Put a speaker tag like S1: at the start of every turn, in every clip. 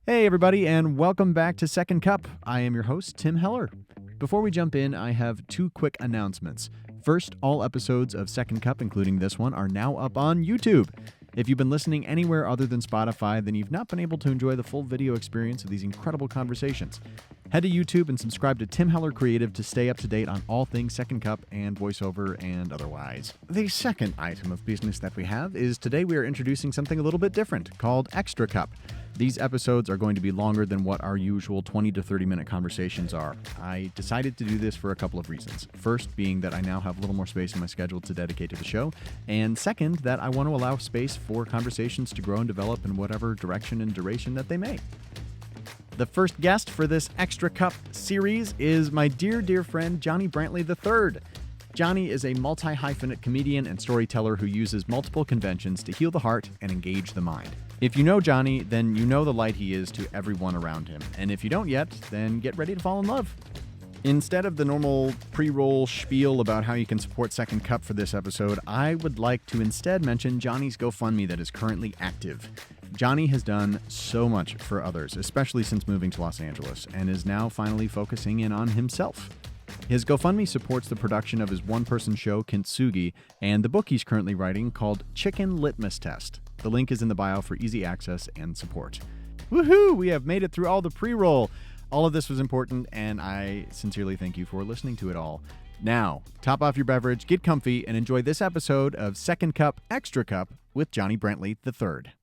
S1: Hey, everybody, and welcome back to Second Cup. I am your host, Tim Heller. Before we jump in, I have two quick announcements. First, all episodes of Second Cup, including this one, are now up on YouTube. If you've been listening anywhere other than Spotify, then you've not been able to enjoy the full video experience of these incredible conversations. Head to YouTube and subscribe to Tim Heller Creative to stay up to date on all things Second Cup and voiceover and otherwise. The second item of business that we have is today we are introducing something a little bit different called Extra Cup. These episodes are going to be longer than what our usual 20 to 30 minute conversations are. I decided to do this for a couple of reasons. First, being that I now have a little more space in my schedule to dedicate to the show. And second, that I want to allow space for conversations to grow and develop in whatever direction and duration that they may. The first guest for this Extra Cup series is my dear friend, Johnny Brantley III. Johnny is a multi-hyphenate comedian and storyteller who uses multiple conventions to heal the heart and engage the mind. If you know Johnny, then you know the light he is to everyone around him. And if you don't yet, then get ready to fall in love. Instead of the normal pre-roll spiel about how you can support Second Cup for this episode, I would like to instead mention Johnny's GoFundMe that is currently active. Johnny has done so much for others, especially since moving to Los Angeles, and is now finally focusing in on himself. His GoFundMe supports the production of his one-person show, Kintsugi, and the book he's currently writing called Chicken Litmus Test. The link is in the bio for easy access and support. Woohoo! We have made it through all the pre-roll. All of this was important, and I sincerely thank you for listening to it all. Now, top off your beverage, get comfy, and enjoy this episode of Second Cup Extra Cup with Johnny Brantley III.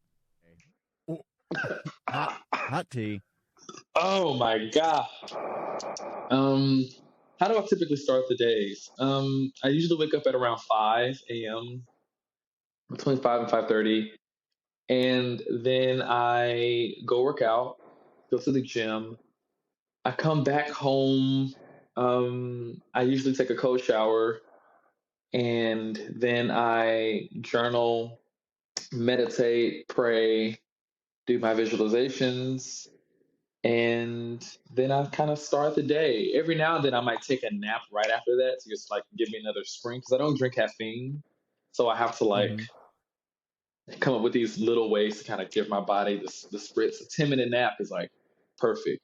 S1: Hot tea.
S2: Oh my God. How do I typically start the days? I usually wake up at around 5 a.m., between 5 and 5:30. And then I go work out, go to the gym. I come back home. I usually take a cold shower. And then I journal, meditate, pray, do my visualizations. And then I kind of start the day. Every now and then I might take a nap right after that to just like give me another spring because I don't drink caffeine. So I have to come up with these little ways to kind of give my body the spritz. A 10-minute nap is like perfect.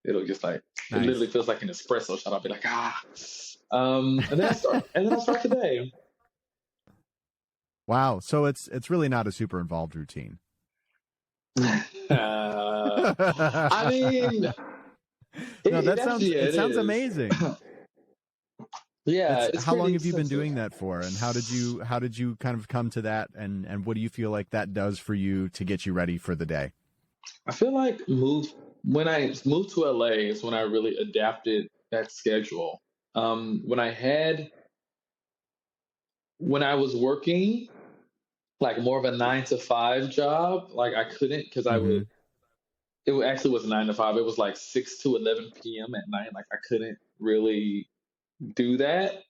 S2: It'll just like It literally feels like an espresso shot. I'll be like, and then I start the day.
S1: Wow. So it's really not a super involved routine.
S2: I mean,
S1: it sounds amazing.
S2: Yeah.
S1: How long have you been doing that for, and how did you kind of come to that, and what do you feel like that does for you to get you ready for the day?
S2: I feel like when I moved to LA is when I really adapted that schedule. When I was working like more of a 9 to 5 job, like I couldn't because it actually was 9 to 5. It was like 6 to 11 p.m. at night. Like I couldn't really do that.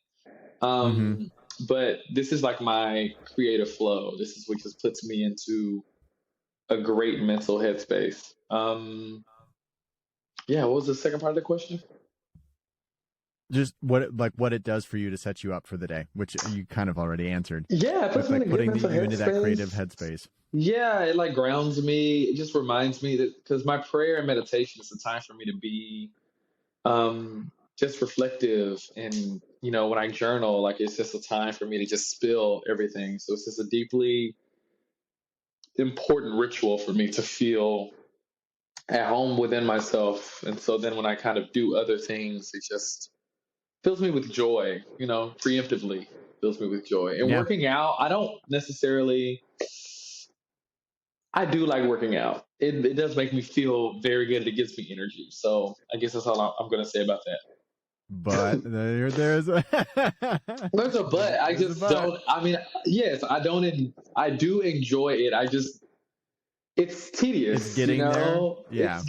S2: But this is like my creative flow. This is what just puts me into a great mental headspace. What was the second part of the question?
S1: Just what it does for you to set you up for the day, which you kind of already answered.
S2: Yeah, it puts me
S1: putting you into that creative headspace.
S2: Yeah, it like grounds me. It just reminds me that because my prayer and meditation is a time for me to be just reflective. And, when I journal, like it's just a time for me to just spill everything. So it's just a deeply important ritual for me to feel at home within myself. And so then when I kind of do other things, it just fills me with joy, preemptively fills me with joy. And working out, I do like working out. It does make me feel very good. It gives me energy. So I guess that's all I'm going to say about that.
S1: But there's a
S2: but. I just don't. I mean, yes, I don't. I do enjoy it. It's tedious.
S1: It's getting there. Yeah.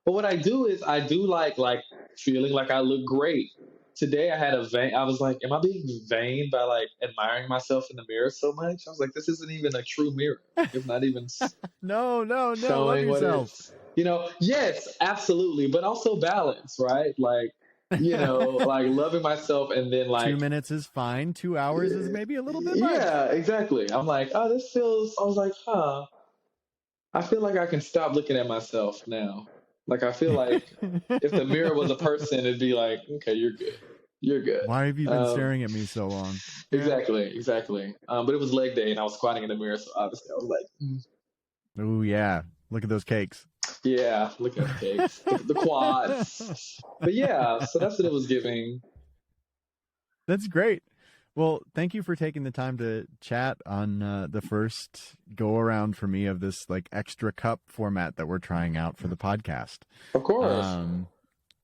S2: But what I do is I do like feeling like I look great. Today I had I was like, am I being vain by like admiring myself in the mirror so much? I was like, this isn't even a true mirror. It's not even
S1: no, love yourself.
S2: Yes, absolutely. But also balance, right? Like, like loving myself, and then like
S1: 2 minutes is fine. 2 hours is maybe a little bit much.
S2: Yeah, exactly. I'm like, I was like, I feel like I can stop looking at myself now. Like I feel like if the mirror was a person, it'd be like, okay, you're good. You're good.
S1: Why have you been staring at me so long? Yeah.
S2: Exactly. But it was leg day and I was squatting in the mirror, so obviously I was like,
S1: Oh yeah. Look at those cakes.
S2: yeah, look at the cakes, the quads. But yeah, so that's what it was giving.
S1: That's great. Well, thank you for taking the time to chat on the first go around for me of this like extra cup format that we're trying out for the podcast.
S2: Of course.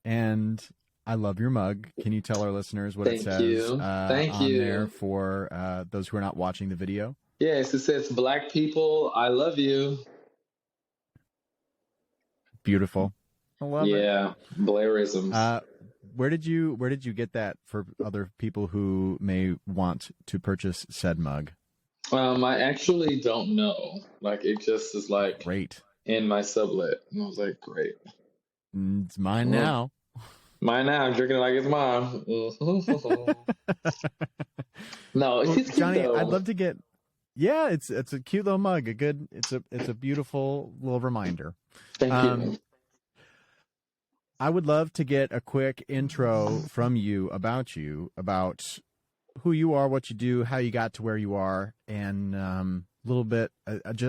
S1: And I love your mug. Can you tell our listeners what it says
S2: Thank
S1: on
S2: you.
S1: there for those who are not watching the video?
S2: Yes, it says Black people, I love you.
S1: Beautiful. I love it.
S2: Yeah, Blairisms.
S1: Where did you get that for other people who may want to purchase said mug?
S2: I actually don't know. Like it just is like
S1: Great.
S2: in my sublet. And I was like, great.
S1: It's mine now.
S2: Mine now. I'm drinking it like it's mine. No, it's cute,
S1: Johnny,
S2: though.
S1: I'd love to get. Yeah, it's a cute little mug. It's a beautiful little reminder.
S2: Thank you.
S1: I would love to get a quick intro from you, about who you are, what you do, how you got to where you are, and a little bit.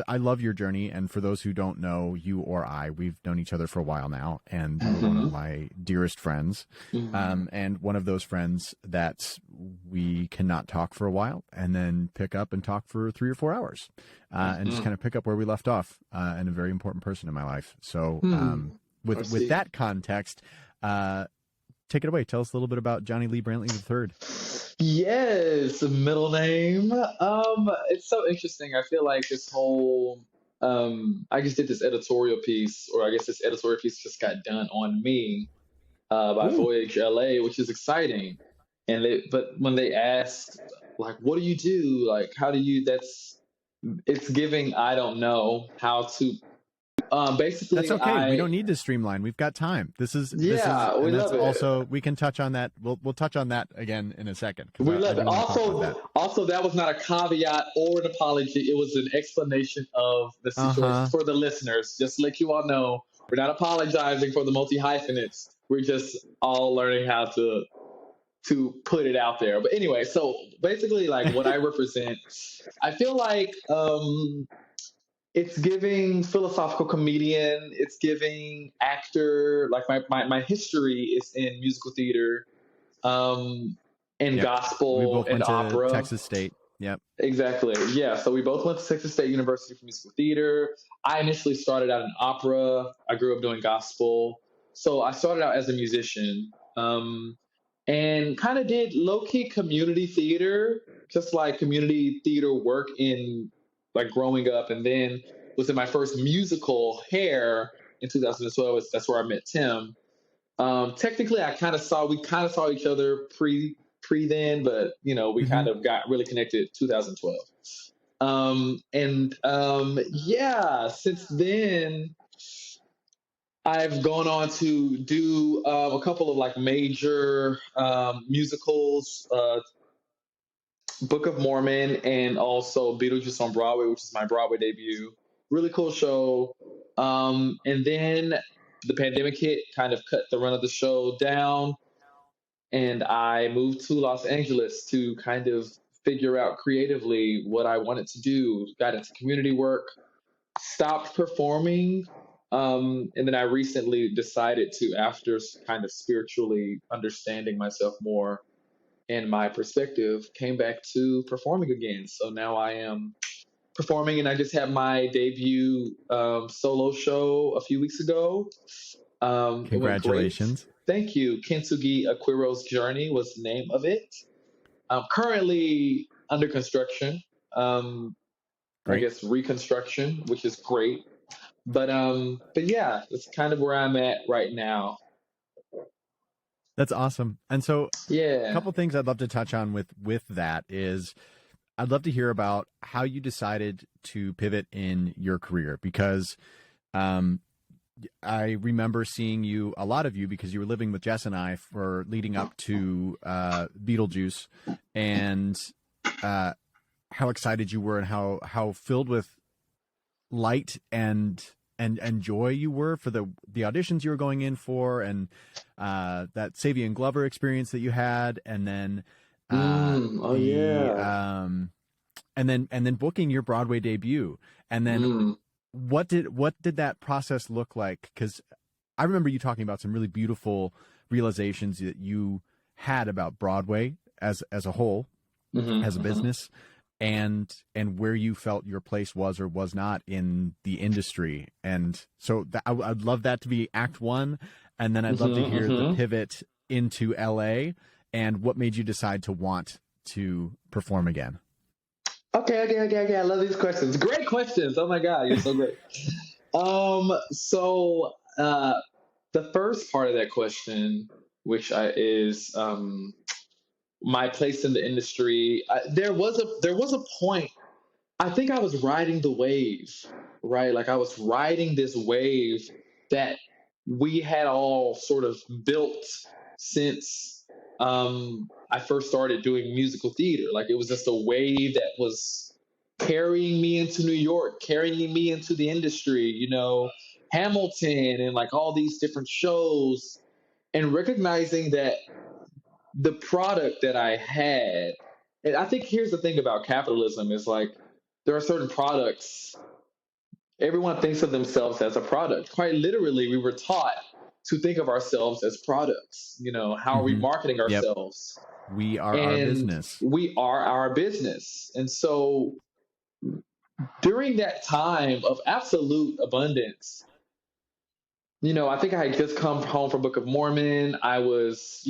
S1: I love your journey, and for those who don't know you or I, we've known each other for a while now, and you're one of my dearest friends, and one of those friends that we cannot talk for a while, and then pick up and talk for 3 or 4 hours, and just kind of pick up where we left off, and a very important person in my life. So. With that context, take it away. Tell us a little bit about Johnny Lee Brantley III.
S2: Yes, middle name. It's so interesting. I feel like this whole I just did this editorial piece, or I guess this editorial piece just got done on me by Voyage LA, which is exciting. But when they asked, like, what do you do? Like, how do you? It's giving. I don't know how to. Basically,
S1: that's okay. We don't need to streamline. We've got time. We love it. Also, we can touch on that. We'll touch on that again in a second.
S2: We love it. Also, that was not a caveat or an apology. It was an explanation of the situation for the listeners. Just to let you all know, we're not apologizing for the multi-hyphenates. We're just all learning how to put it out there. But anyway, so basically, like what I represent, I feel like it's giving philosophical comedian. It's giving actor. Like my history is in musical theater, and gospel,
S1: we both
S2: and
S1: went to
S2: opera.
S1: Texas State. Yep.
S2: Exactly. Yeah. So we both went to Texas State University for musical theater. I initially started out in opera. I grew up doing gospel. So I started out as a musician, and kind of did low-key community theater, just like community theater work in like growing up, and then was in my first musical, Hair, in 2012. That's where I met Tim. Technically, we kind of saw each other pre then, but we kind of got really connected 2012. Yeah, since then I've gone on to do a couple of like major musicals, Book of Mormon, and also Beetlejuice on Broadway, which is my Broadway debut. Really cool show. And then the pandemic hit, kind of cut the run of the show down, and I moved to Los Angeles to kind of figure out creatively what I wanted to do. Got into community work, stopped performing, and then I recently decided to, after kind of spiritually understanding myself more and my perspective, came back to performing again. So now I am performing, and I just had my debut solo show a few weeks ago.
S1: Congratulations.
S2: Thank you. Kintsugi, A Quiro's Journey was the name of it. Currently under construction. I guess reconstruction, which is great. But yeah, that's kind of where I'm at right now.
S1: That's awesome. And so
S2: a
S1: couple things I'd love to touch on with that is I'd love to hear about how you decided to pivot in your career, because I remember seeing a lot of you, because you were living with Jess and I for leading up to Beetlejuice, and how excited you were, and how filled with light and joy you were for the auditions you were going in for, and that Savion Glover experience that you had, and then
S2: Oh
S1: the
S2: yeah.
S1: and then booking your Broadway debut, and then what did that process look like? Because I remember you talking about some really beautiful realizations that you had about Broadway as a whole, as a business, and where you felt your place was or was not in the industry. And so I'd love that to be act one, and then I'd love to hear the pivot into LA and what made you decide to want to perform again.
S2: Okay. I love these questions. Great questions. Oh my God, you're so great. So the first part of that question, which is my place in the industry, there was a point. I think I was riding the wave, right? Like I was riding this wave that we had all sort of built since I first started doing musical theater. Like it was just a wave that was carrying me into New York, carrying me into the industry, Hamilton and like all these different shows, and recognizing that the product that I had, and I think here's the thing about capitalism is like there are certain products, everyone thinks of themselves as a product. Quite literally, we were taught to think of ourselves as products. How are we marketing
S1: Yep.
S2: ourselves?
S1: We are our
S2: And
S1: business.
S2: we are our business. And so during that time of absolute abundance, I think I had just come home from Book of Mormon. I was,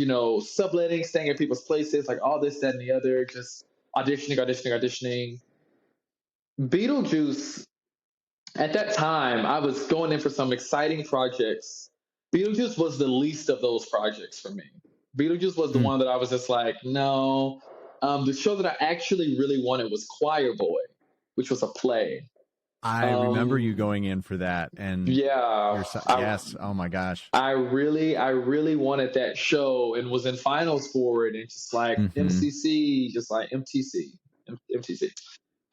S2: subletting, staying at people's places, like all this, that, and the other, just auditioning. Beetlejuice, at that time, I was going in for some exciting projects. Beetlejuice was the least of those projects for me. Beetlejuice was the one that I was just like, no. The show that I actually really wanted was Choir Boy, which was a play.
S1: I remember you going in for that, and yes, oh my gosh,
S2: I really wanted that show and was in finals for it, and just like MCC, just like MTC.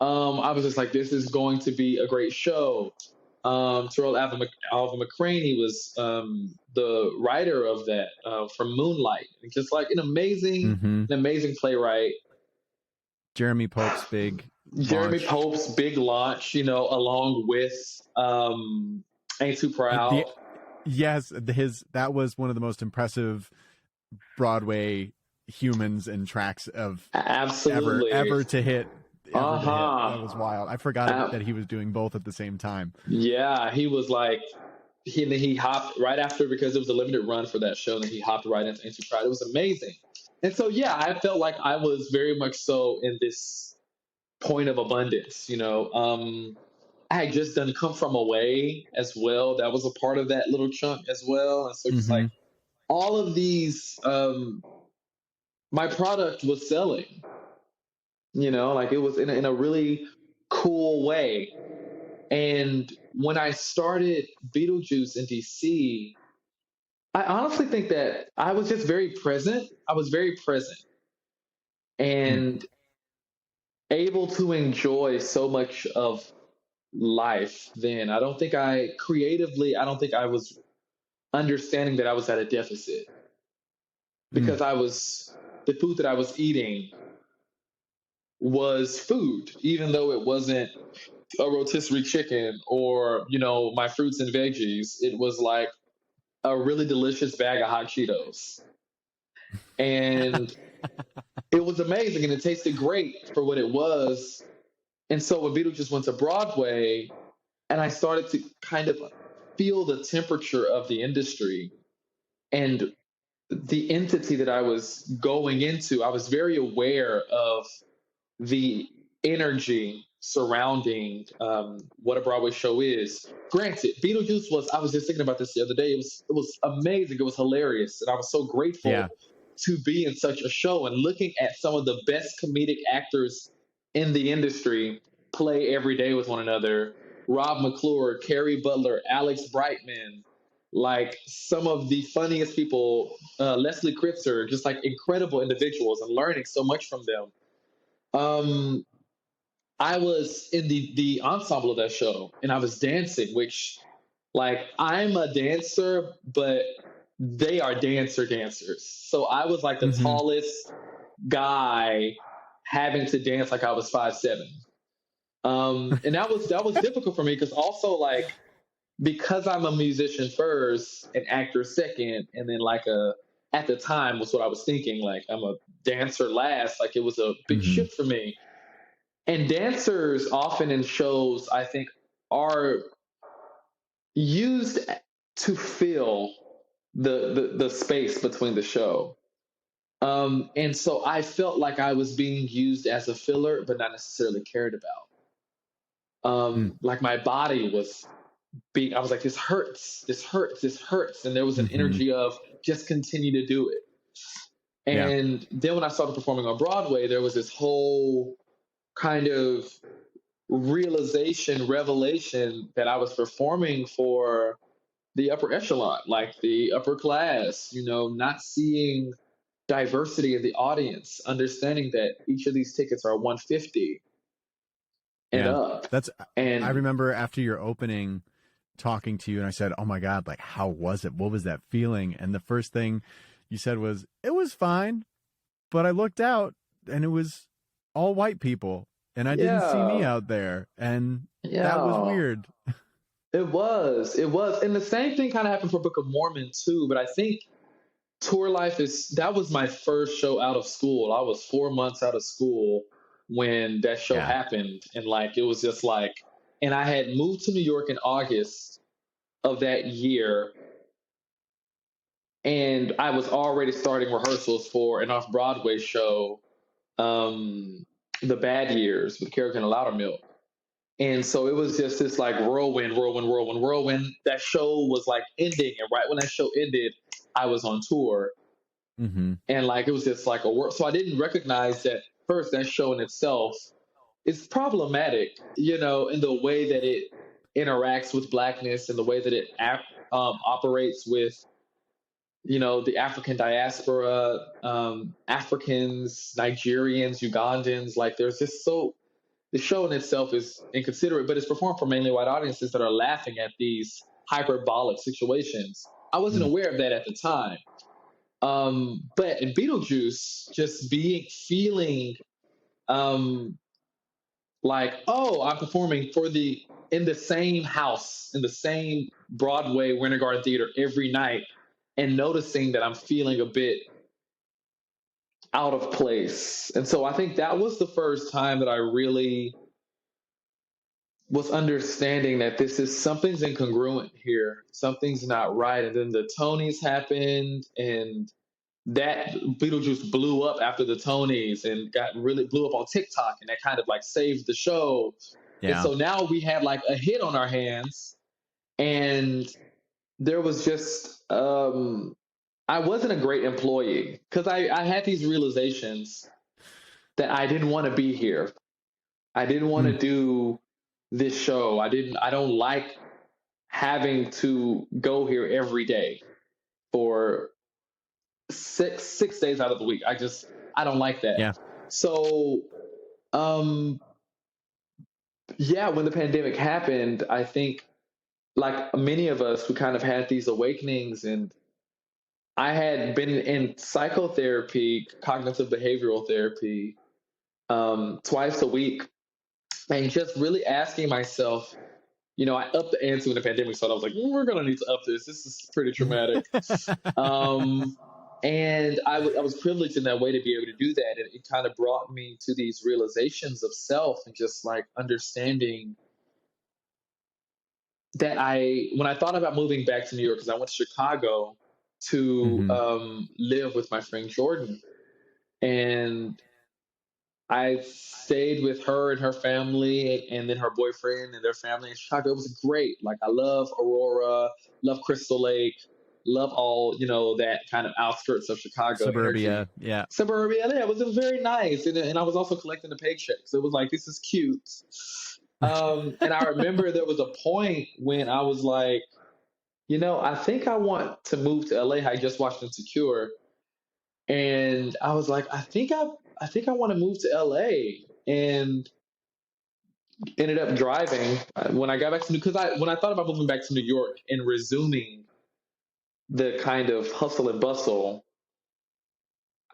S2: I was just like, this is going to be a great show. Terrell Alvin McCraney was the writer of that from Moonlight, and just like an amazing playwright.
S1: Jeremy Pope's big
S2: launch, along with Ain't Too Proud.
S1: That was one of the most impressive Broadway humans and tracks of
S2: absolutely
S1: ever to hit. That was wild. I forgot that he was doing both at the same time.
S2: Yeah, he was like, he hopped right after, because it was a limited run for that show, and he hopped right into Ain't Too Proud. It was amazing. And so, yeah, I felt like I was very much so in this point of abundance. I had just done Come From Away as well. That was a part of that little chunk as well. And so just like all of these, my product was selling, like it was in a really cool way. And when I started Beetlejuice in DC, I honestly think that I was just very present. I was very present and able to enjoy so much of life then. I don't think I was understanding that I was at a deficit, because the food that I was eating was food, even though it wasn't a rotisserie chicken or, my fruits and veggies. It was like a really delicious bag of hot Cheetos. And it was amazing, and it tasted great for what it was. And so when Beetlejuice went to Broadway, and I started to kind of feel the temperature of the industry and the entity that I was going into, I was very aware of the energy surrounding what a Broadway show is. Granted, Beetlejuice I was just thinking about this the other day. It was amazing. It was hilarious. And I was so grateful to be in such a show, and looking at some of the best comedic actors in the industry play every day with one another. Rob McClure, Carrie Butler, Alex Brightman, like some of the funniest people, Leslie Kritzer, just like incredible individuals, and learning so much from them. I was in the ensemble of that show, and I was dancing, which, like, I'm a dancer, but they are dancers. So I was like the
S1: Mm-hmm.
S2: tallest guy having to dance like I was 5'7". And that was difficult for me because also, like, because I'm a musician first, an actor second, and then like a at the time was what I was thinking, like I'm a dancer last. Like, it was a big
S1: Mm-hmm.
S2: shift for me. And dancers often in shows, I think, are used to fill the space between the show. And so I felt like I was being used as a filler, but not necessarily cared about. Like, my body was being, I was like, this hurts, this hurts, this hurts. And there was an
S1: Mm-hmm.
S2: energy of just continue to do it.
S1: Yeah.
S2: And then when I started performing on Broadway, there was this whole kind of revelation that I was performing for the upper echelon, like the upper class, not seeing diversity in the audience, understanding that each of these tickets are 150 and
S1: Yeah.
S2: up.
S1: That's, I
S2: And
S1: remember after your opening talking to you and I said, "Oh my God, like, how was it? What was that feeling?" And the first thing you said was, "It was fine, but I looked out and it was all white people and I didn't see me
S2: yeah,
S1: out there. And that was
S2: yeah,
S1: weird."
S2: it was. And the same thing kind of happened for Book of Mormon too. But I think tour life that was my first show out of school. I was 4 months out of school when that show
S1: Yeah.
S2: happened. And like, it was just like, and I had moved to New York in August of that year. And I was already starting rehearsals for an off Broadway show, um, The Bad Years with Kerrigan and Loudermilk. And so it was just this like whirlwind, whirlwind, whirlwind, whirlwind. That show was like ending. And right when that show ended, I was on tour.
S1: Mm-hmm.
S2: And like, it was just like a work. So I didn't recognize that first, that show in itself is problematic, in the way that it interacts with blackness and the way that it operates with, the African diaspora, Africans, Nigerians, Ugandans. Like, there's just the show in itself is inconsiderate, but it's performed for mainly white audiences that are laughing at these hyperbolic situations. I wasn't aware of that at the time. But in Beetlejuice, just feeling, um, like, oh, I'm performing in the same house, in the same Broadway Winter Garden Theater every night, and noticing that I'm feeling a bit out of place. And so I think that was the first time that I really was understanding that something's incongruent here. Something's not right. And then the Tonys happened, and that Beetlejuice blew up after the Tonys and got really blew up on TikTok, and that kind of like saved the show. And
S1: Yeah.
S2: so now we had like a hit on our hands, and there was just I wasn't a great employee because I had these realizations that I didn't want to be here. I didn't want
S1: Mm.
S2: to do this show. I don't like having to go here every day for six days out of the week. I don't like that.
S1: Yeah.
S2: So um yeah, when the pandemic happened, I think, like many of us, we kind of had these awakenings. And I had been in psychotherapy, cognitive behavioral therapy, twice a week, and just really asking myself, I upped the ante when the pandemic started. I was like, we're gonna need to up this. This is pretty traumatic. Um, and I was privileged in that way to be able to do that. And it kind of brought me to these realizations of self, and just like understanding that when I thought about moving back to New York, because I went to Chicago to
S1: Mm-hmm.
S2: live with my friend Jordan. And I stayed with her and her family, and then her boyfriend and their family in Chicago. It was great. Like, I love Aurora, love Crystal Lake, love all, that kind of outskirts of Chicago energy.
S1: Suburbia. Yeah.
S2: Suburbia, yeah, it was very nice. And I was also collecting the paychecks. It was like, this is cute. And I remember there was a point when I was like, I think I want to move to LA. I just watched Insecure. And I was like, I think I want to move to LA. And ended up driving when I got back to when I thought about moving back to New York and resuming the kind of hustle and bustle,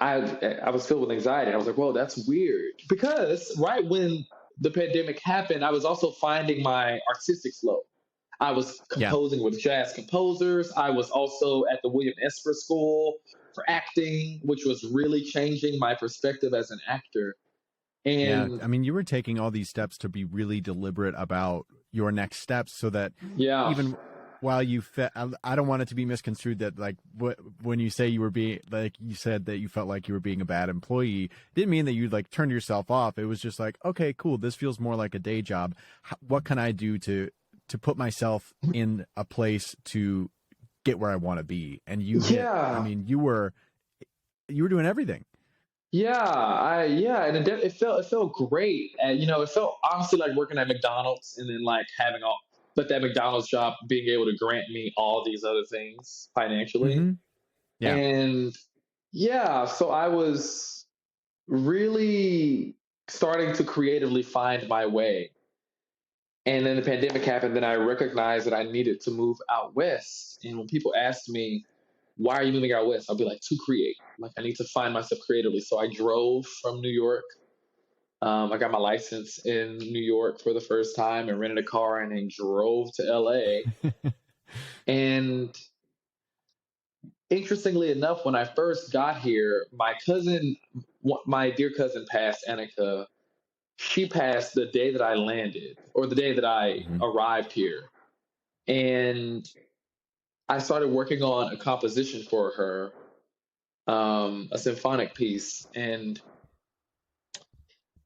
S2: I was filled with anxiety. I was like, whoa, that's weird. Because right when the pandemic happened, I was also finding my artistic flow. I was
S1: Yeah.
S2: composing with jazz composers. I was also at the William Esper School for acting, which was really changing my perspective as an actor.
S1: Yeah.
S2: And
S1: I mean, you were taking all these steps to be really deliberate about your next steps so that
S2: yeah,
S1: even while you I don't want it to be misconstrued that like when you say you were being, like you said that you felt like you were being a bad employee, didn't mean that you like turned yourself off. It was just like, okay, cool. This feels more like a day job. What can I do to put myself in a place to get where I want to be? And you hit, I
S2: yeah,
S1: mean, you were doing everything.
S2: yeah, and it felt great. And it felt honestly like working at McDonald's and then like having all, but that McDonald's job being able to grant me all these other things financially.
S1: Mm-hmm. Yeah.
S2: And yeah, so I was really starting to creatively find my way. And then the pandemic happened, then I recognized that I needed to move out west. And when people asked me, why are you moving out west? I'll be like, to create. Like, I need to find myself creatively. So I drove from New York. I got my license in New York for the first time and rented a car and then drove to LA. And interestingly enough, when I first got here, my dear cousin passed, Annika. She passed the day that I landed or the day that I
S1: Mm-hmm.
S2: arrived here. And I started working on a composition for her, a symphonic piece. And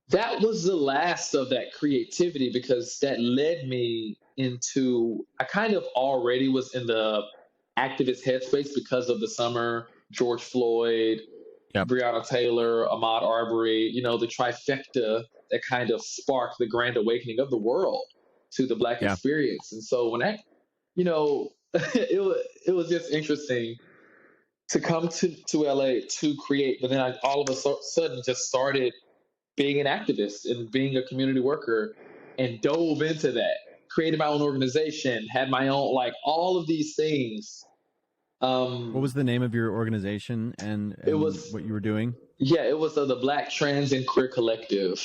S2: that was the last of that creativity because that led me into, I kind of already was in the activist headspace because of the summer, George Floyd,
S1: Yep.
S2: Breonna Taylor, Ahmaud Arbery, the trifecta that kind of sparked the grand awakening of the world to the Black
S1: Yeah.
S2: experience. And so when it was just interesting to come to LA to create, but then I all of a sudden just started being an activist and being a community worker and dove into that, created my own organization, had my own, like all of these things.
S1: What was the name of your organization
S2: It
S1: and
S2: was,
S1: what you were doing?
S2: yeah, it was the Black Trans and Queer Collective.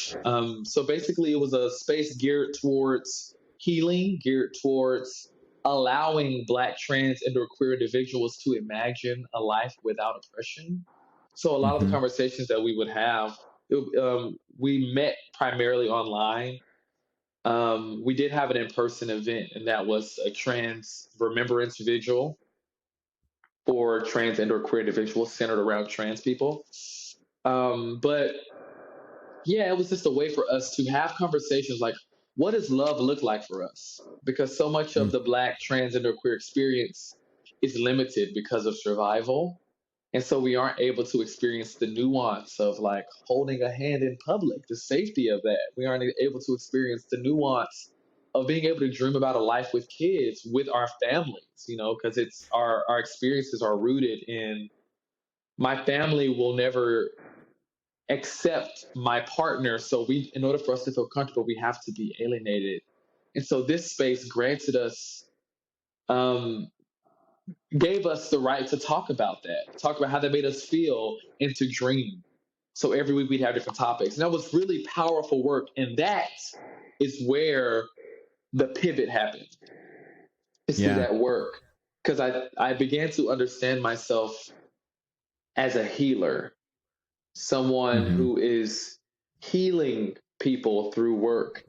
S2: So basically, it was a space geared towards healing, geared towards allowing Black trans and or queer individuals to imagine a life without oppression. So a lot of the
S1: Mm-hmm.
S2: conversations that we would have, we met primarily online. We did have an in-person event, and that was a trans remembrance vigil for trans and or queer individuals centered around trans people. But yeah, it was just a way for us to have conversations like, what does love look like for us? Because so much of the Black trans and or queer experience is limited because of survival. And so we aren't able to experience the nuance of like holding a hand in public, the safety of that. We aren't able to experience the nuance of being able to dream about a life with kids, with our families, because it's our experiences are rooted in, my family will never accept my partner. So in order for us to feel comfortable, we have to be alienated. And so this space granted us, um, gave us the right to talk about that, talk about how that made us feel, and to dream. So every week we'd have different topics. And that was really powerful work. And that is where the pivot happened, is through
S1: Yeah.
S2: that work. Because I began to understand myself as a healer, someone
S1: Mm-hmm.
S2: who is healing people through work,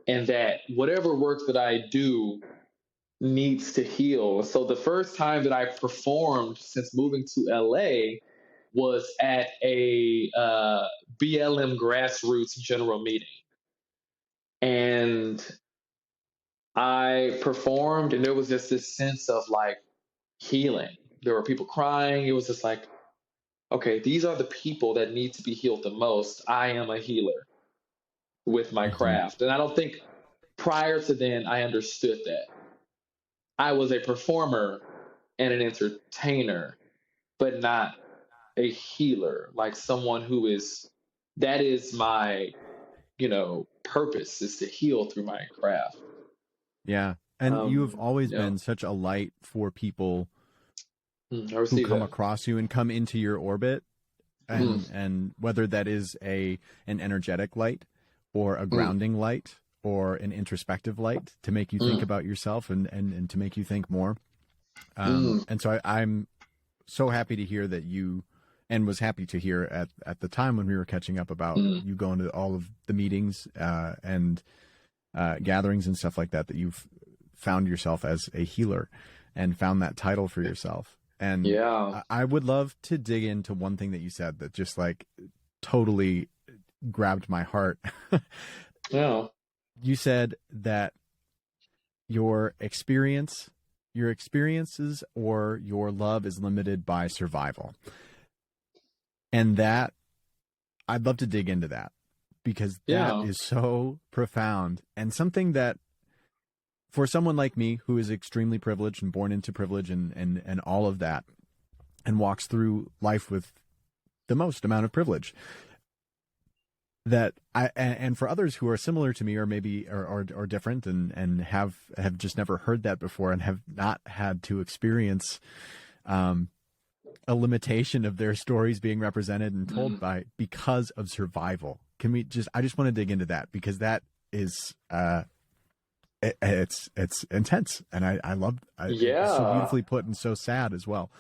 S2: and that whatever work that I do needs to heal. So the first time that I performed since moving to LA was at a BLM grassroots general meeting. And I performed, and there was just this sense of like healing. There were people crying. It was just like, okay, these are the people that need to be healed the most. I am a healer with my
S1: Mm-hmm.
S2: craft. And I don't think prior to then I understood that. I was a performer and an entertainer, but not a healer, like someone that is my purpose is to heal through my craft.
S1: Yeah. And you have always
S2: Yeah.
S1: been such a light for people
S2: I
S1: who
S2: receive
S1: come
S2: that.
S1: across you and come into your orbit.
S2: Mm,
S1: And whether that is an energetic light or a
S2: mm,
S1: grounding light or an introspective light to make you think
S2: mm,
S1: about yourself and to make you think more.
S2: mm,
S1: And so I'm so happy to hear that you, and was happy to hear at the time when we were catching up about
S2: mm.
S1: you going to all of the meetings and gatherings and stuff like that, that you've found yourself as a healer and found that title for yourself. And
S2: Yeah.
S1: I would love to dig into one thing that you said that just like totally grabbed my heart.
S2: Yeah.
S1: You said that your experiences or your love is limited by survival. And that, I'd love to dig into that, because that
S2: Yeah.
S1: is so profound and something that for someone like me who is extremely privileged and born into privilege and all of that, and walks through life with the most amount of privilege, that and for others who are similar to me or maybe or different and have just never heard that before and have not had to experience a limitation of their stories being represented and told
S2: Mm.
S1: by because of survival. I just want to dig into that, because that is it's intense, and I love it's so
S2: Yeah.
S1: beautifully put and so sad as well.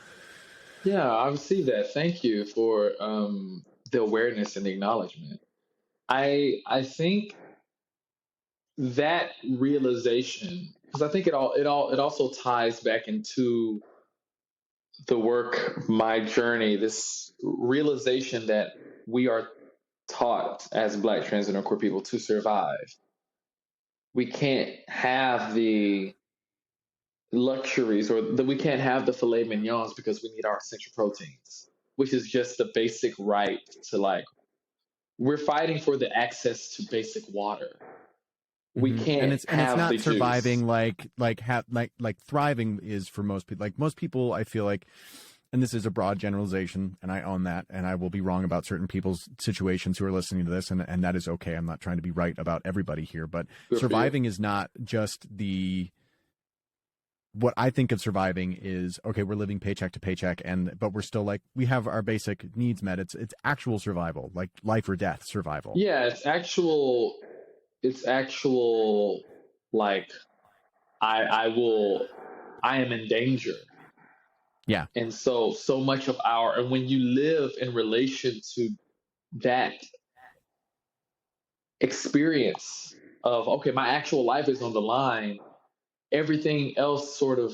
S2: Yeah. I received that. Thank you for the awareness and the acknowledgement. I think that realization, because I think it also ties back into the work, my journey, this realization that we are taught as Black trans and queer people to survive. We can't have the luxuries, or that we can't have the filet mignons, because we need our essential proteins, which is just the basic right to, like, we're fighting for the access to basic water. We
S1: And
S2: can't
S1: it's
S2: have the
S1: not
S2: juice.
S1: surviving like thriving is for most people. Like most people, I feel like, and this is a broad generalization, and I own that, and I will be wrong about certain people's situations who are listening to this, and that is okay. I'm not trying to be right about everybody here, but
S2: Good for you.
S1: surviving is not just what I think of surviving is, okay, we're living paycheck to paycheck, but we're still like, we have our basic needs met. It's actual survival, like life or death survival.
S2: Yeah, it's actual, like, I am in danger.
S1: Yeah.
S2: And so much of and when you live in relation to that experience of, okay, my actual life is on the line, everything else sort of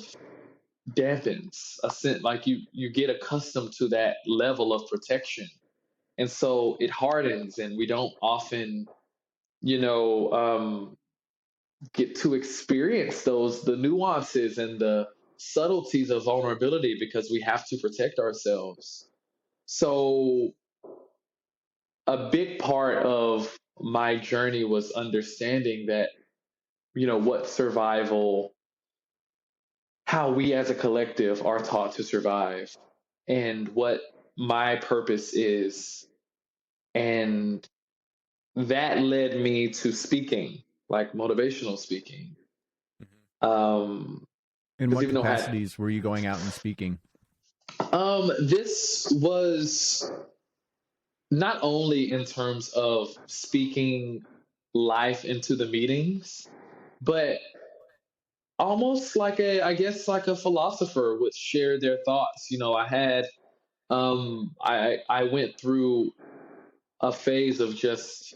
S2: dampens a sense, like you get accustomed to that level of protection. And so it hardens, and we don't often, you know, get to experience the nuances and the subtleties of vulnerability, because we have to protect ourselves. So a big part of my journey was understanding that, what survival, how we as a collective are taught to survive, and what my purpose is. And that led me to speaking, like motivational speaking. Um,
S1: In
S2: because
S1: what
S2: even though
S1: capacities were you going out and speaking?
S2: this was not only in terms of speaking life into the meetings, but almost like I guess like a philosopher would share their thoughts. I went through a phase of just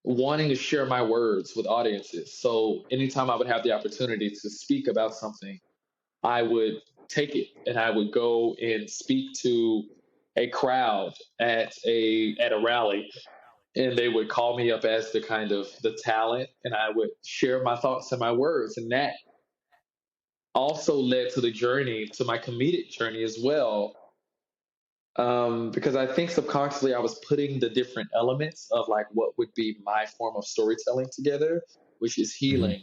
S2: wanting to share my words with audiences. So anytime I would have the opportunity to speak about something, I would take it and I would go and speak to a crowd at a rally, and they would call me up as the kind of the talent, and I would share my thoughts and my words. And that also led to the journey, to my comedic journey as well. Because I think subconsciously I was putting the different elements of, like, what would be my form of storytelling together, which is
S1: Mm-hmm.
S2: healing,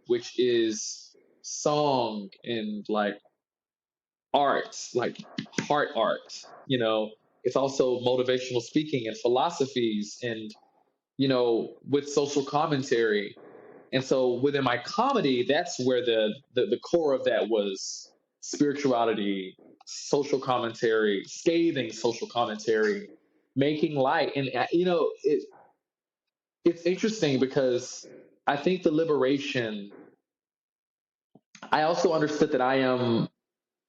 S2: which is song, and like art, like heart art. It's also motivational speaking and philosophies, and with social commentary. And so within my comedy, that's where the core of that was spirituality, social commentary, scathing social commentary, making light. And, it's interesting because I think the liberation, I also understood that I am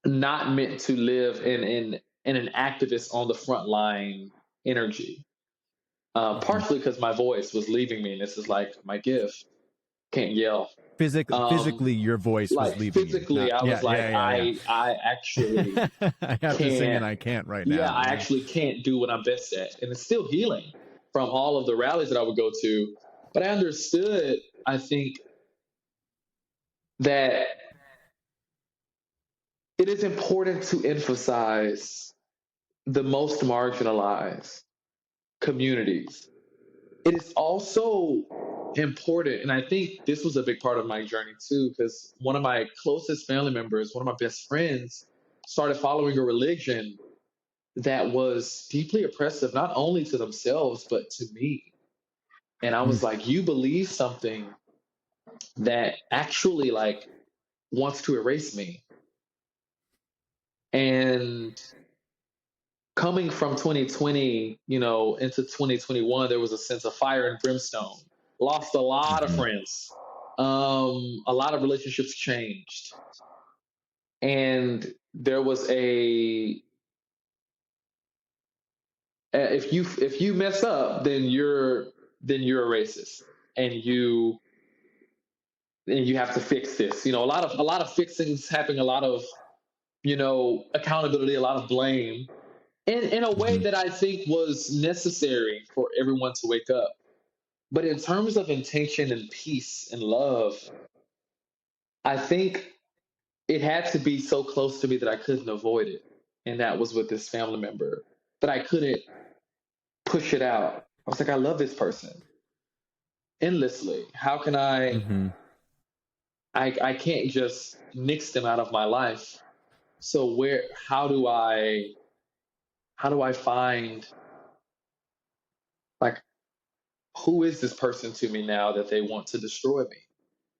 S2: not meant to live in an activist on the front line energy.
S1: Mhm.
S2: Partially because my voice was leaving me, and this is like my gift. Can't yell.
S1: Physically, your voice was
S2: Like
S1: leaving you.
S2: physically, I was like,
S1: Yeah.
S2: I actually
S1: I have to sing and
S2: can't.
S1: I can't right
S2: Yeah,
S1: now.
S2: I
S1: Yeah.
S2: actually can't do what I'm best at, and it's still healing from all of the rallies that I would go to. But I understood, I think, that it is important to emphasize the most marginalized communities. It is also important, and I think this was a big part of my journey too, because one of my closest family members, one of my best friends, started following a religion that was deeply oppressive, not only to themselves, but to me. And I
S1: Mm.
S2: was like, you believe something that actually like wants to erase me. And coming from 2020, into 2021, there was a sense of fire and brimstone. Lost a lot of
S1: Mhm.
S2: friends. A lot of relationships changed, and there was if you mess up, then you're a racist, and you have to fix this. A lot of fixings happening, a lot of accountability, a lot of blame, in a way
S1: Mhm.
S2: that I think was necessary for everyone to wake up. But in terms of intention and peace and love, I think it had to be so close to me that I couldn't avoid it. And that was with this family member, that I couldn't push it out. I was like, I love this person endlessly. How can
S1: Mhm.
S2: I can't just nix them out of my life. So how do I find, like, who is this person to me now that they want to destroy me?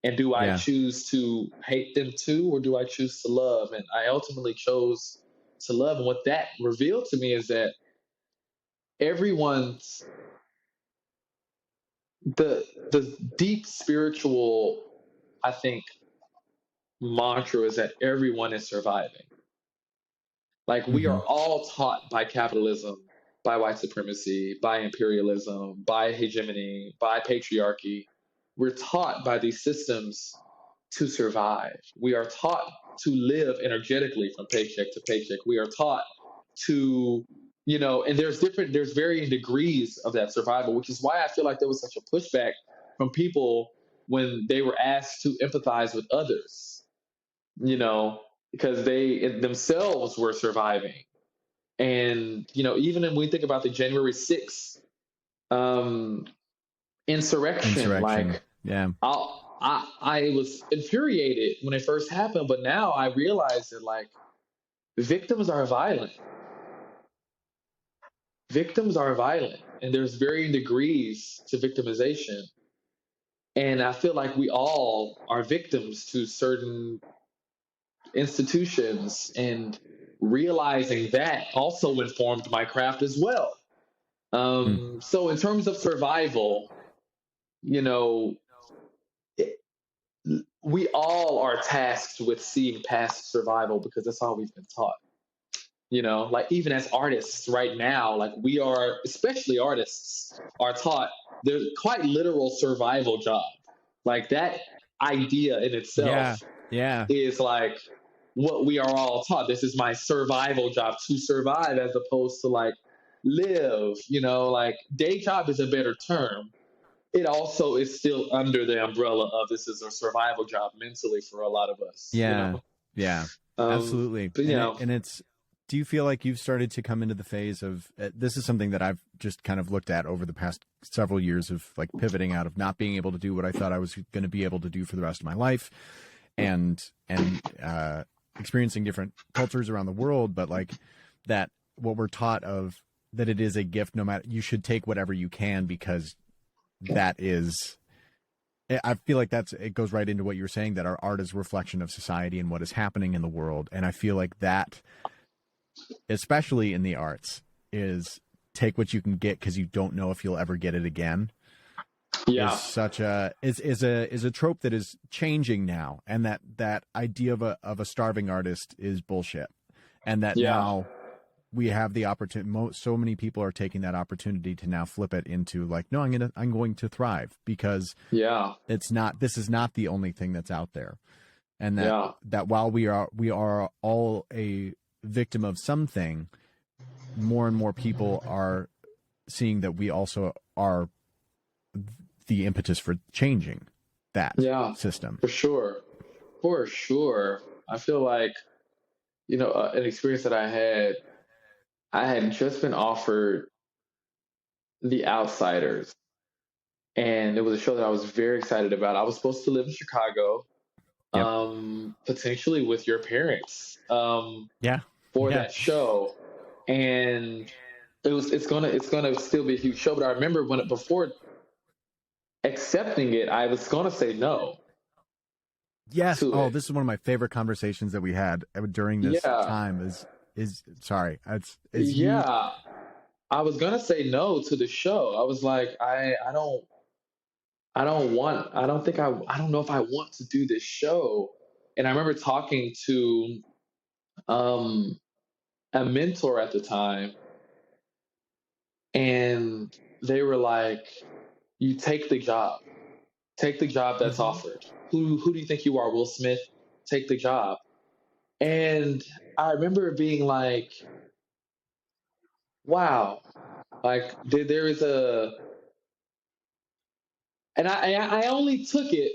S2: And do I
S1: Yeah.
S2: choose to hate them too, or do I choose to love? And I ultimately chose to love. And what that revealed to me is that everyone's the deep spiritual, I think, mantra is that everyone is surviving. Like, we are
S1: Mhm.
S2: all taught by capitalism, by white supremacy, by imperialism, by hegemony, by patriarchy. We're taught by these systems to survive. We are taught to live energetically from paycheck to paycheck. We are taught to, and there's varying degrees of that survival, which is why I feel like there was such a pushback from people when they were asked to empathize with others, you know, because they themselves were surviving. And, even when we think about the January 6th um, insurrection,
S1: Insurrection.
S2: like,
S1: Yeah.
S2: I was infuriated when it first happened, but now I realize that, like, victims are violent. Victims are violent, and there's varying degrees to victimization. And I feel like we all are victims to certain institutions, and realizing that also informed my craft as well.
S1: Mm.
S2: So in terms of survival, you know, it, we all are tasked with seeing past survival because that's all we've been taught. Like, even as artists right now, like, we are, especially artists, are taught there's quite literal survival job. Like, that idea in
S1: Yeah.
S2: itself
S1: Yeah.
S2: is like what we are all taught. This is my survival job, to survive, as opposed to, like, live. Like, day job is a better term. It also is still under the umbrella of this is a survival job mentally for a lot of us.
S1: Yeah. Yeah. Absolutely.
S2: But
S1: And it's do you feel like you've started to come into the phase of this is something that I've just kind of looked at over the past several years of like pivoting out of not being able to do what I thought I was going to be able to do for the rest of my life and experiencing different cultures around the world, but like that what we're taught of that it is a gift no matter you should take whatever you can because that is, I feel like it goes right into what you're saying, that our art is a reflection of society and what is happening in the world. And I feel like that, especially in the arts, is take what you can get because you don't know if you'll ever get it again.
S2: Yeah.
S1: Is such a trope that is changing now, and that idea of a starving artist is bullshit, and that now we have the opportunity. So many people are taking that opportunity to now flip it into like, no, I'm going to thrive, because this is not the only thing that's out there, and that while we are all a victim of something, more and more people are seeing that we also are the impetus for changing that system.
S2: For sure. I feel like, an experience that I had just been offered The Outsiders, and it was a show that I was very excited about. I was supposed to live in Chicago, potentially with your parents, for that show. And it's gonna still be a huge show. But I remember before accepting it, I was gonna say no.
S1: Yes. Oh, this is one of my favorite conversations that we had during this time. Sorry.
S2: I was gonna say no to the show. I was like, I don't know if I want to do this show. And I remember talking to a mentor at the time, and they were like, you take the job that's offered. Who do you think you are, Will Smith? Take the job. And I remember being like, wow, like there is and I only took it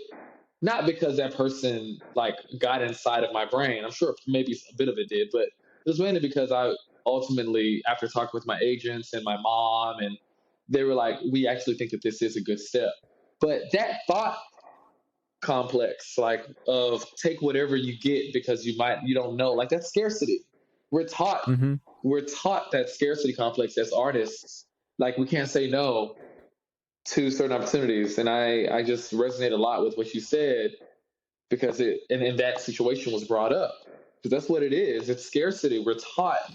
S2: not because that person like got inside of my brain. I'm sure maybe a bit of it did, but it was mainly because I ultimately, after talking with my agents and my mom, and they were like, we actually think that this is a good step. But that thought complex, like, of take whatever you get because you don't know, like, that's scarcity. We're taught that scarcity complex as artists, like we can't say no to certain opportunities. And I just resonate a lot with what you said, because and that situation was brought up, because that's what it is. It's scarcity. We're taught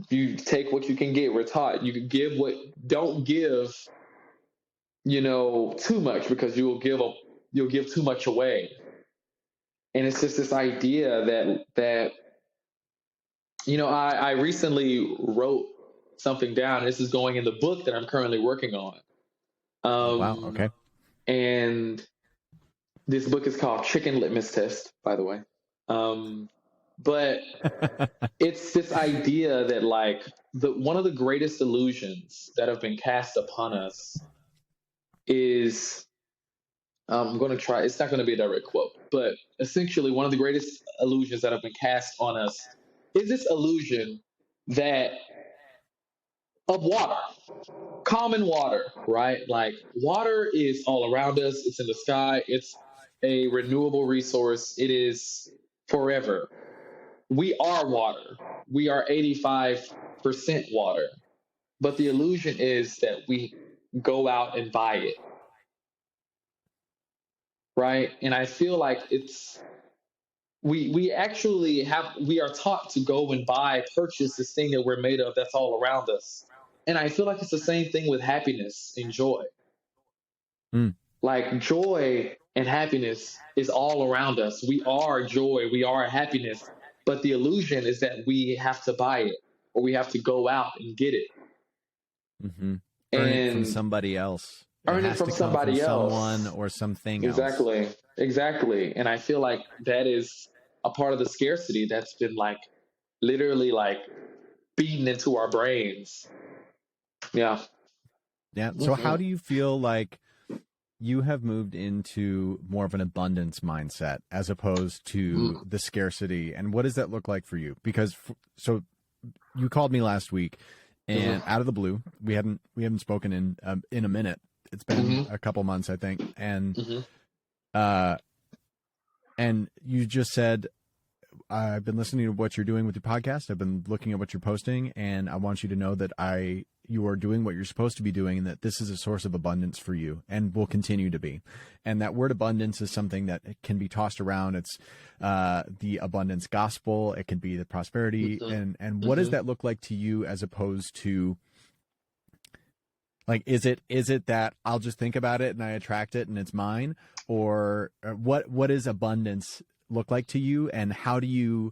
S2: you take what you can get. We're taught you can give don't give too much, because you'll give too much away. And it's just this idea that I recently wrote something down. This is going in the book that I'm currently working on.
S1: Wow. Okay.
S2: And this book is called Chicken Litmus Test, by the way. But it's this idea that, like, one of the greatest illusions that have been cast upon us is, I'm going to try, it's not going to be a direct quote, but essentially one of the greatest illusions that have been cast on us is this illusion of water, common water, right? Like, water is all around us. It's in the sky. It's a renewable resource. It is forever. We are water. We are 85% water. But the illusion is that we go out and buy it, right? And I feel like we are taught to go and purchase this thing that we're made of, that's all around us. And I feel like it's the same thing with happiness and joy. Like, joy and happiness is all around us. We are joy. We are happiness. But the illusion is that we have to buy it, or we have to go out and get it.
S1: Earn it from somebody else.
S2: Earn it from somebody else.
S1: Someone or something else.
S2: Exactly. And I feel like that is a part of the scarcity that's been, like, literally, like, beaten into our brains. Yeah.
S1: So how do you feel like you have moved into more of an abundance mindset as opposed to the scarcity? And what does that look like for you? Because so you called me last week, and out of the blue, we haven't spoken in a minute. It's been a couple months, I think. And and you just said, I've been listening to what you're doing with your podcast. I've been looking at what you're posting, and I want you to know that you are doing what you're supposed to be doing, and that this is a source of abundance for you and will continue to be. And that word abundance is something that can be tossed around. It's the abundance gospel. It can be the prosperity. And what does that look like to you, as opposed to, like, is it that I'll just think about it and I attract it and it's mine? Or what does abundance look like to you, and how do you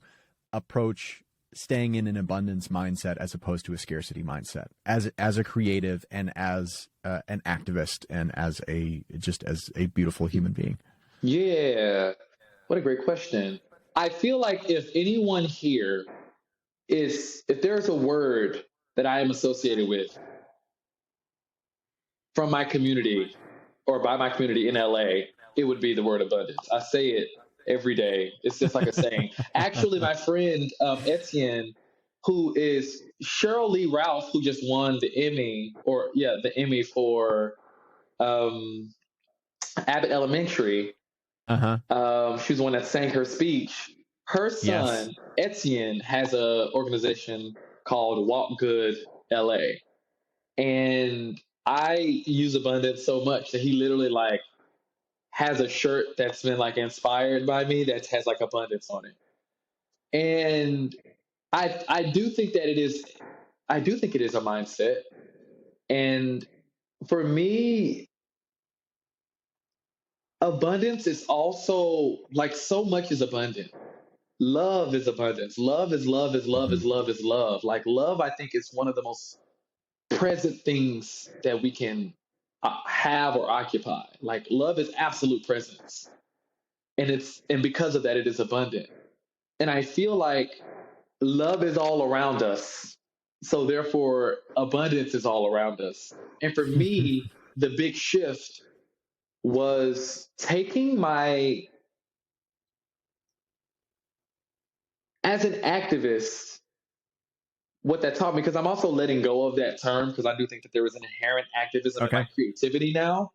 S1: approach staying in an abundance mindset as opposed to a scarcity mindset, as a creative and as an activist and as a beautiful human being?
S2: Yeah, what a great question. I feel like if anyone here if there's a word that I am associated with from my community or by my community in LA, it would be the word abundance. I say it every day. It's just like a saying. Actually, my friend Etienne, who is Cheryl Lee Ralph, who just won the Emmy, the Emmy for Abbott Elementary. She was the one that sang her speech. Her son, Etienne, has an organization called Walk Good LA. And I use abundance so much that he literally like has a shirt that's been like inspired by me that has like abundance on it. And I do think that it is a mindset. And for me, abundance is also like, so much is abundant. Love is abundance. Love is love is love is love is love. Like, love, I think, is one of the most present things that we can have or occupy. Like, love is absolute presence. And because of that, it is abundant. And I feel like love is all around us. So therefore, abundance is all around us. And for me, the big shift was taking as an activist, what that taught me, because I'm also letting go of that term, because I do think that there is an inherent activism in my creativity now.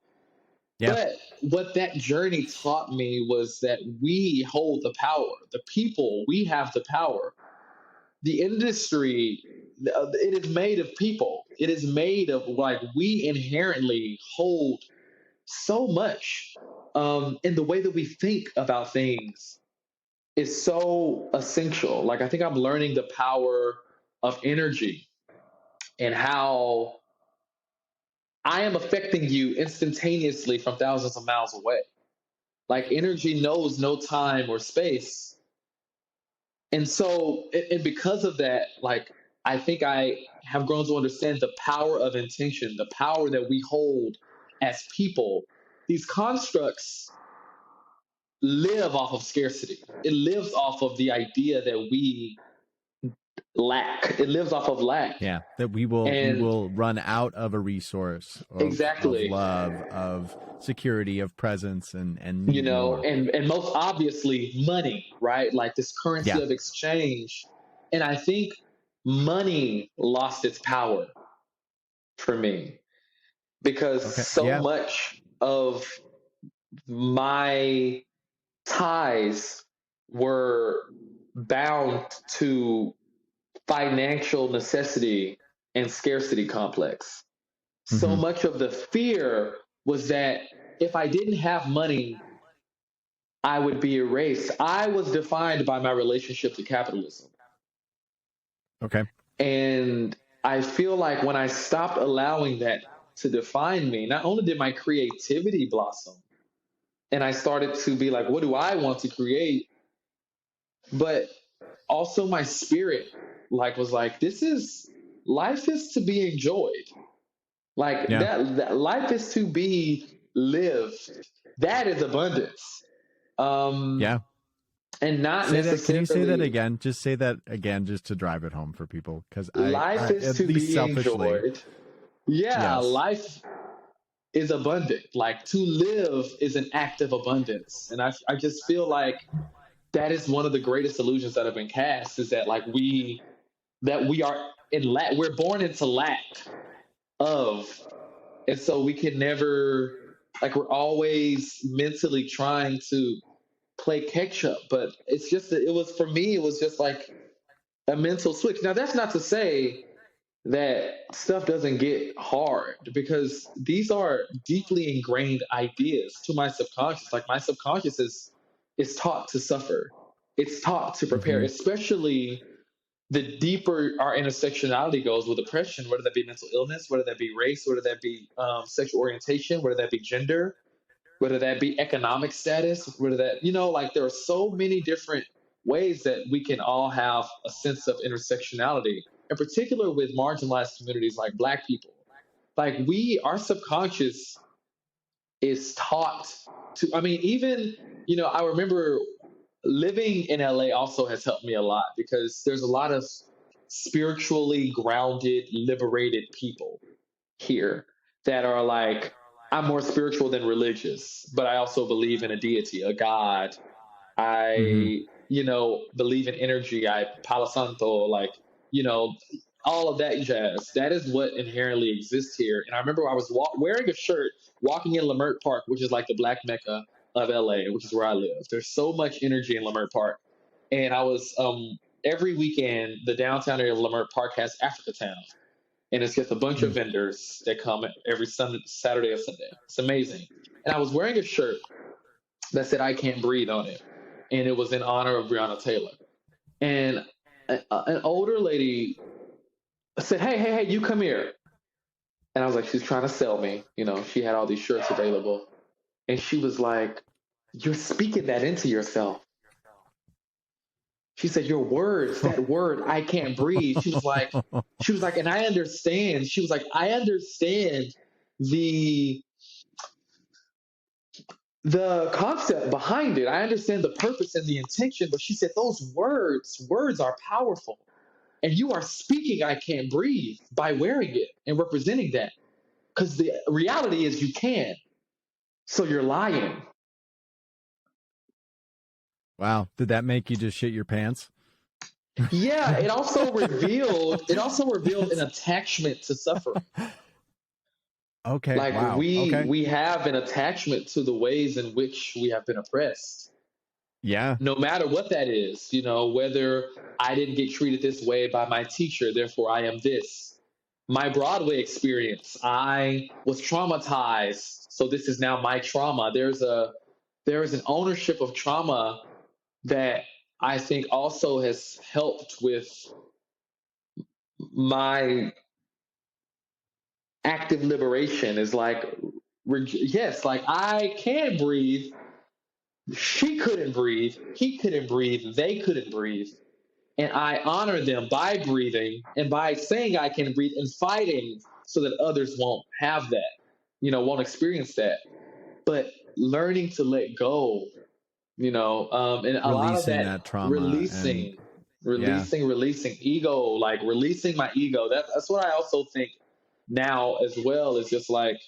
S2: Yeah. But what that journey taught me was that we hold the power. The people, we have the power. The industry, it is made of people. It is made of, like, we inherently hold so much. In the way that we think about things is so essential. Like, I think I'm learning the power of energy and how I am affecting you instantaneously from thousands of miles away. Like, energy knows no time or space. And so, and because of that, like, I think I have grown to understand the power of intention, the power that we hold as people. These constructs live off of scarcity. It lives off of the idea that we lack. It lives off of lack.
S1: Yeah, that we will run out of a resource of love, of security, of presence, and
S2: and most obviously money, right? Like, this currency of exchange. And I think money lost its power for me, because much of my ties were bound to financial necessity and scarcity complex. So much of the fear was that if I didn't have money, I would be erased. I was defined by my relationship to capitalism.
S1: Okay.
S2: And I feel like when I stopped allowing that to define me, not only did my creativity blossom, and I started to be like, what do I want to create? But also my spirit was like, life is to be enjoyed. Like, that life is to be lived. That is abundance. And not necessarily.
S1: Can you say that again? Just say that again, just to drive it home for people. Because
S2: life is to be enjoyed. Yeah, yes. Life is abundant. Like, to live is an act of abundance. And I just feel like that is one of the greatest illusions that have been cast, is that, like, we are in lack. We're born into lack of. And so we can never, like, we're always mentally trying to play catch up. But it's just that for me, it was just like a mental switch. Now, that's not to say that stuff doesn't get hard, because these are deeply ingrained ideas to my subconscious. Like, my subconscious is taught to suffer. It's taught to prepare,
S1: Mm-hmm.
S2: especially the deeper our intersectionality goes with oppression, whether that be mental illness, whether that be race, whether that be sexual orientation, whether that be gender, whether that be economic status, whether that, like, there are so many different ways that we can all have a sense of intersectionality, in particular with marginalized communities like Black people. Like, our subconscious is taught to, I mean, even, I remember living in LA also has helped me a lot, because there's a lot of spiritually grounded, liberated people here that are like, I'm more spiritual than religious, but I also believe in a deity, a God. I, believe in energy. I Palo Santo, like, all of that jazz. That is what inherently exists here. And I remember I was wearing a shirt, walking in Leimert Park, which is like the Black Mecca of LA, which is where I live. There's so much energy in Leimert Park. And I was, every weekend, the downtown area of Leimert Park has Africa Town. And it's just a bunch of vendors that come every Sunday, Saturday or Sunday. It's amazing. And I was wearing a shirt that said "I Can't Breathe" on it, and it was in honor of Breonna Taylor. And an older lady said, hey, you come here. And I was like, she's trying to sell me. She had all these shirts available. And she was like, you're speaking that into yourself. She said, your words, that word, I can't breathe. She was like, and I understand. She was like, I understand the concept behind it. I understand the purpose and the intention. But she said, those words are powerful. And you are speaking I can't breathe by wearing it and representing that. Because the reality is you can. So you're lying.
S1: Wow. Did that make you just shit your pants?
S2: Yeah, it also revealed an attachment to suffering.
S1: Okay.
S2: Like,
S1: wow.
S2: we have an attachment to the ways in which we have been oppressed.
S1: Yeah.
S2: No matter what that is, whether I didn't get treated this way by my teacher, therefore I am this. My Broadway experience, I was traumatized, so this is now my trauma. There is an ownership of trauma that I think also has helped with my active liberation. Is like, yes, like, I can breathe. She couldn't breathe. He couldn't breathe. They couldn't breathe. And I honor them by breathing and by saying I can breathe and fighting so that others won't have that, won't experience that. But learning to let go, and a lot of that
S1: trauma,
S2: releasing ego, like releasing my ego. That's what I also think now as well, is just like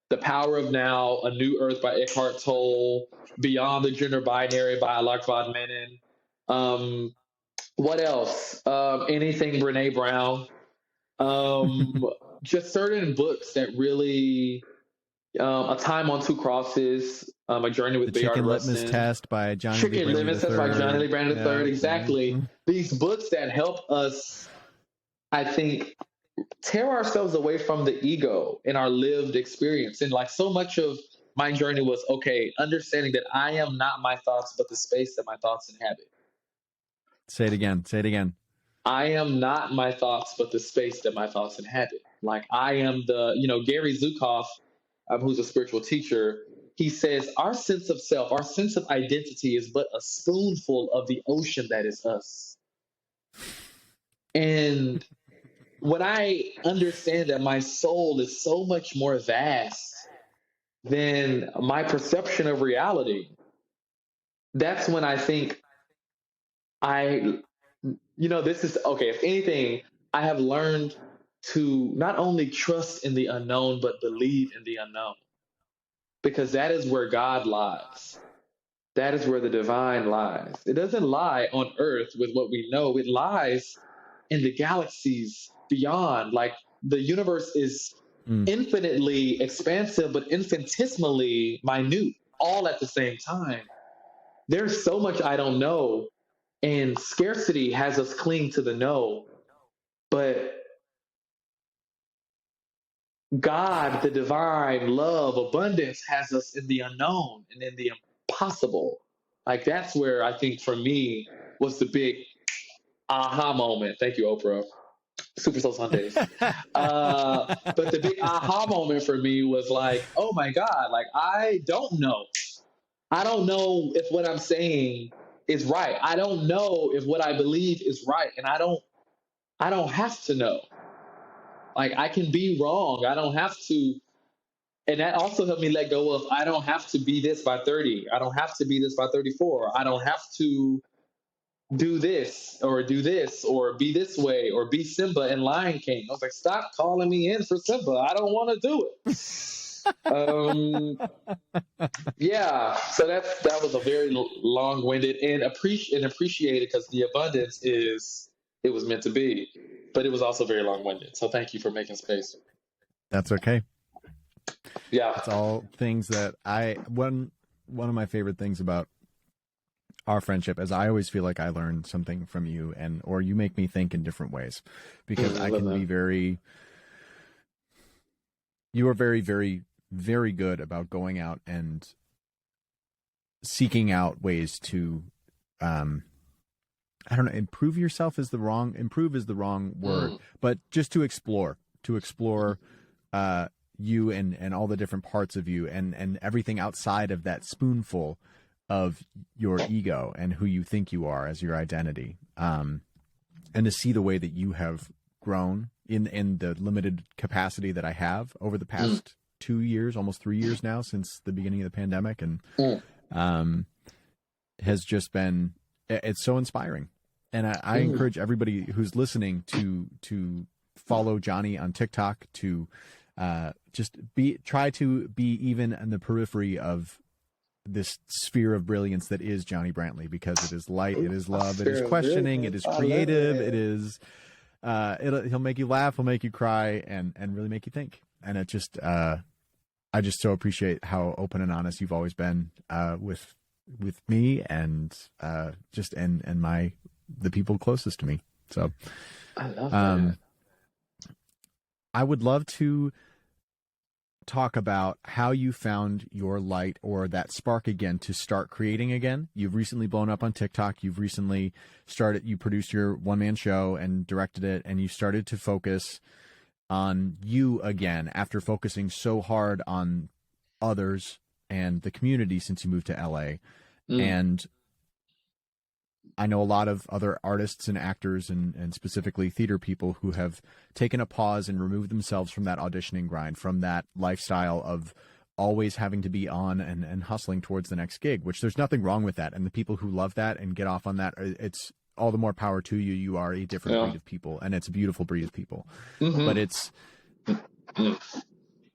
S2: The Power of Now, A New Earth by Eckhart Tolle, Beyond the Gender Binary by Alok von Menon. What else? Anything Brene Brown. Just certain books that really, A Time on Two Crosses, A Journey with
S1: The
S2: Bayard
S1: Chicken
S2: Rustin.
S1: Litmus Test by Johnny
S2: Chicken
S1: Brantley
S2: Litmus Test by Johnny Brantley III.
S1: Yeah.
S2: Exactly.
S1: Mm-hmm.
S2: These books that help us, I think, tear ourselves away from the ego in our lived experience. And like, so much of my journey was, okay, understanding that I am not my thoughts, but the space that my thoughts inhabit.
S1: Say it again.
S2: I am not my thoughts, but the space that my thoughts inhabit. Like, I am Gary Zukav, who's a spiritual teacher, he says our sense of self, our sense of identity is but a spoonful of the ocean that is us. And when I understand that my soul is so much more vast than my perception of reality, that's when I think this is, okay, if anything, I have learned to not only trust in the unknown, but believe in the unknown. Because that is where God lies. That is where the divine lies. It doesn't lie on earth with what we know. It lies in the galaxies beyond. Like, the universe is infinitely expansive, but infinitesimally minute, all at the same time. there's so much I don't know, and scarcity has us cling to the know, but God, the divine love, abundance has us in the unknown and in the impossible. Like that's where I think for me was the big aha moment. Thank you, Oprah. Super Soul Sundays. But the big aha moment for me was like, oh my God, like I don't know. I don't know if what I'm saying is right. I don't know if what I believe is right. And I don't have to know. Like I can be wrong. I don't have to. And that also helped me let go of I don't have to be this by 30. I don't have to be this by 34. I don't have to do this or be this way or be Simba in Lion King. I was like, stop calling me in for Simba. I don't want to do it. Yeah. So that was a very long-winded and appreciated because the abundance it was meant to be, but it was also very long-winded. So thank you for making space.
S1: That's okay.
S2: Yeah.
S1: It's all things that one of my favorite things about our friendship is I always feel like I learn something from you or you make me think in different ways because I can be you are very, very, very good about going out and seeking out ways to, I don't know, improve is the wrong word, but just to explore, you and all the different parts of you and everything outside of that spoonful of your ego and who you think you are as your identity. And to see the way that you have grown in the limited capacity that I have over the past 2 years, almost 3 years now since the beginning of the pandemic. And, has just been, it's so inspiring. And I encourage everybody who's listening to follow Johnny on TikTok, to just try to be even in the periphery of this sphere of brilliance that is Johnny Brantley, because it is light, it is love, it is questioning, it is creative, it is he'll make you laugh, he'll make you cry, and really make you think. And it just I just so appreciate how open and honest you've always been with me and just and the people closest to me. So
S2: I love that.
S1: I would love to talk about how you found your light or that spark again to start creating again. You've recently blown up on TikTok. You've recently you produced your one-man show and directed it, and you started to focus on you again after focusing so hard on others and the community since you moved to LA. And I know a lot of other artists and actors and specifically theater people who have taken a pause and removed themselves from that auditioning grind, from that lifestyle of always having to be on and hustling towards the next gig, which there's nothing wrong with that. And the people who love that and get off on that, it's all the more power to you. You are a different breed of people, and it's a beautiful breed of people. But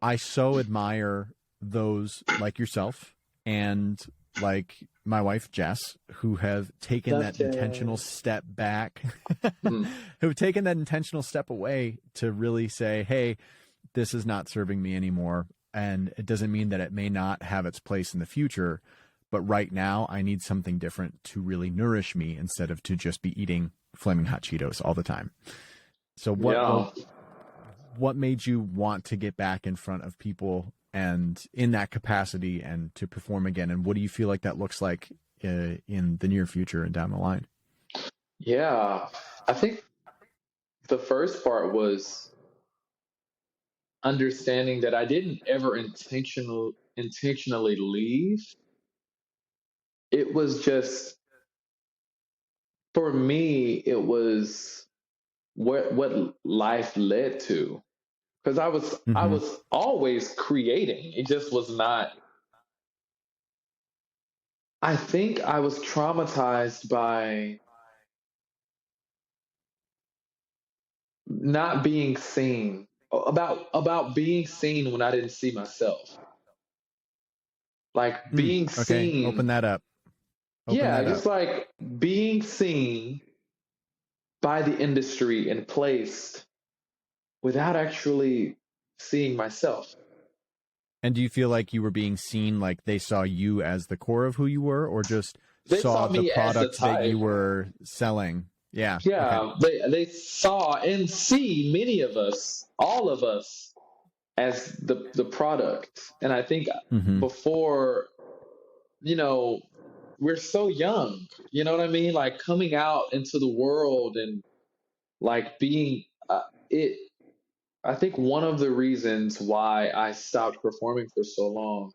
S1: I so admire those like yourself and like my wife, Jess, who have taken that intentional step back, who've taken that intentional step away to really say, hey, this is not serving me anymore. And it doesn't mean that it may not have its place in the future, but right now I need something different to really nourish me instead of to just be eating Flaming Hot Cheetos all the time. So what made you want to get back in front of people and in that capacity and to perform again? And what do you feel like that looks like in the near future and down the line?
S2: Yeah, I think the first part was understanding that I didn't ever intentionally leave. It was just, for me, it was what life led to. Because I was always creating. It just was not. I think I was traumatized by not being seen, about being seen when I didn't see myself. Like being seen.
S1: Open that up.
S2: Just like being seen by the industry and placed without actually seeing myself.
S1: And do you feel like you were being seen, like they saw you as the core of who you were, or just
S2: they
S1: saw
S2: saw
S1: the
S2: me as the
S1: product that
S2: type.
S1: you were selling. Yeah. Okay.
S2: Yeah, they saw and see many of us, all of us, as the product. And I think
S1: Mm-hmm.
S2: before, you know, we're so young, you know what I mean? Like coming out into the world and like being it. I think one of the reasons why I stopped performing for so long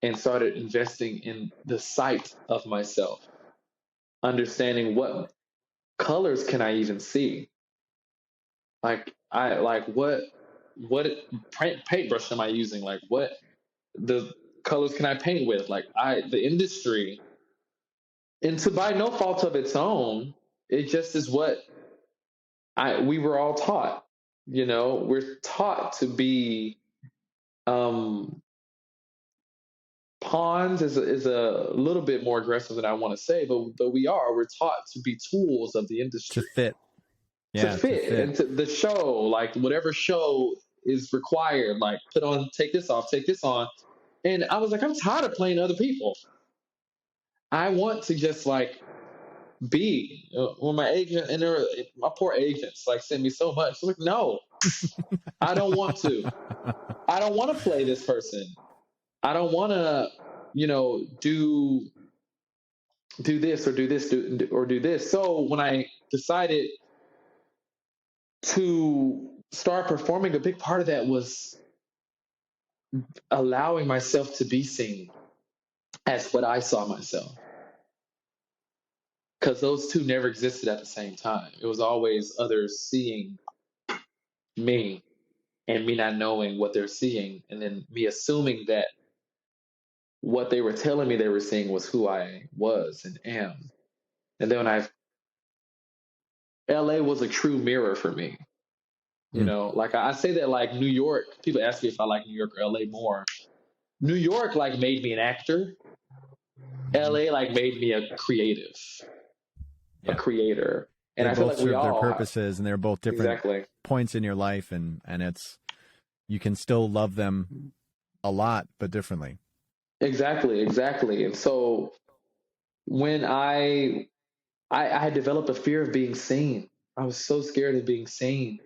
S2: and started investing in the sight of myself, understanding what colors can I even see? Like I like what paintbrush am I using? Like what the colors can I paint with? Like the industry, and to by no fault of its own, it just is what we were all taught. You know, we're taught to be um pawns is a little bit more aggressive than I want to say, but we're taught to be tools of the
S1: To
S2: industry,
S1: fit.
S2: to
S1: Yeah, to
S2: fit
S1: fit.
S2: into the show, like whatever show is required, like put on, take this off, take this on. And I was like, I'm tired of playing other people. I want to just like be when my agent and my poor agents like send me so much. I'm like, no, I don't want to. I don't want to play this person. I don't want to, do this or do this or do this. So when I decided to start performing, a big part of that was allowing myself to be seen as what I saw myself. Because those two never existed at the same time. It was always others seeing me and me not knowing what they're seeing, and then me assuming that what they were telling me they were seeing was who I was and am. And then LA was a true mirror for me. You
S1: Mm.
S2: know, like I say that like New York, people ask me if I like New York or LA more. New York like made me an actor. LA like made me a creative, a
S1: Yeah.
S2: creator. And
S1: They
S2: I feel
S1: both
S2: like we
S1: serve their
S2: all have.
S1: purposes, and they're both different
S2: Exactly.
S1: points in your life, and it's you can still love them a lot, but differently.
S2: Exactly. And so when I had developed a fear of being seen. I was so scared of being seen.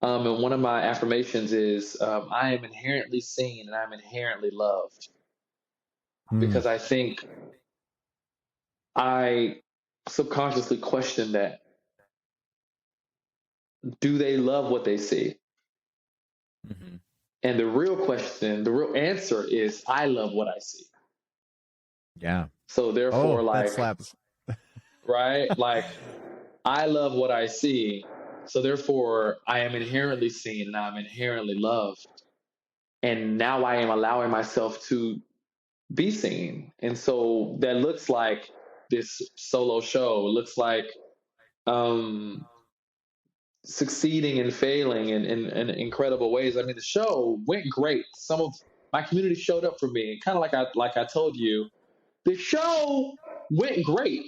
S2: And one of my affirmations is I am inherently seen and I'm inherently loved,
S1: Mm.
S2: because I think I subconsciously question that. Do they love what they see?
S1: Mm-hmm.
S2: And the real question, the real answer is I love what I see.
S1: Yeah.
S2: So
S1: Oh,
S2: therefore,
S1: that
S2: like,
S1: slaps.
S2: right? Like, I love what I see. So therefore, I am inherently seen and I'm inherently loved. And now I am allowing myself to be seen. And so that looks like this solo show. It looks like um, succeeding and failing in incredible ways. I mean, the show went great. Some of my community showed up for me. Kind of like I told you, the show went great,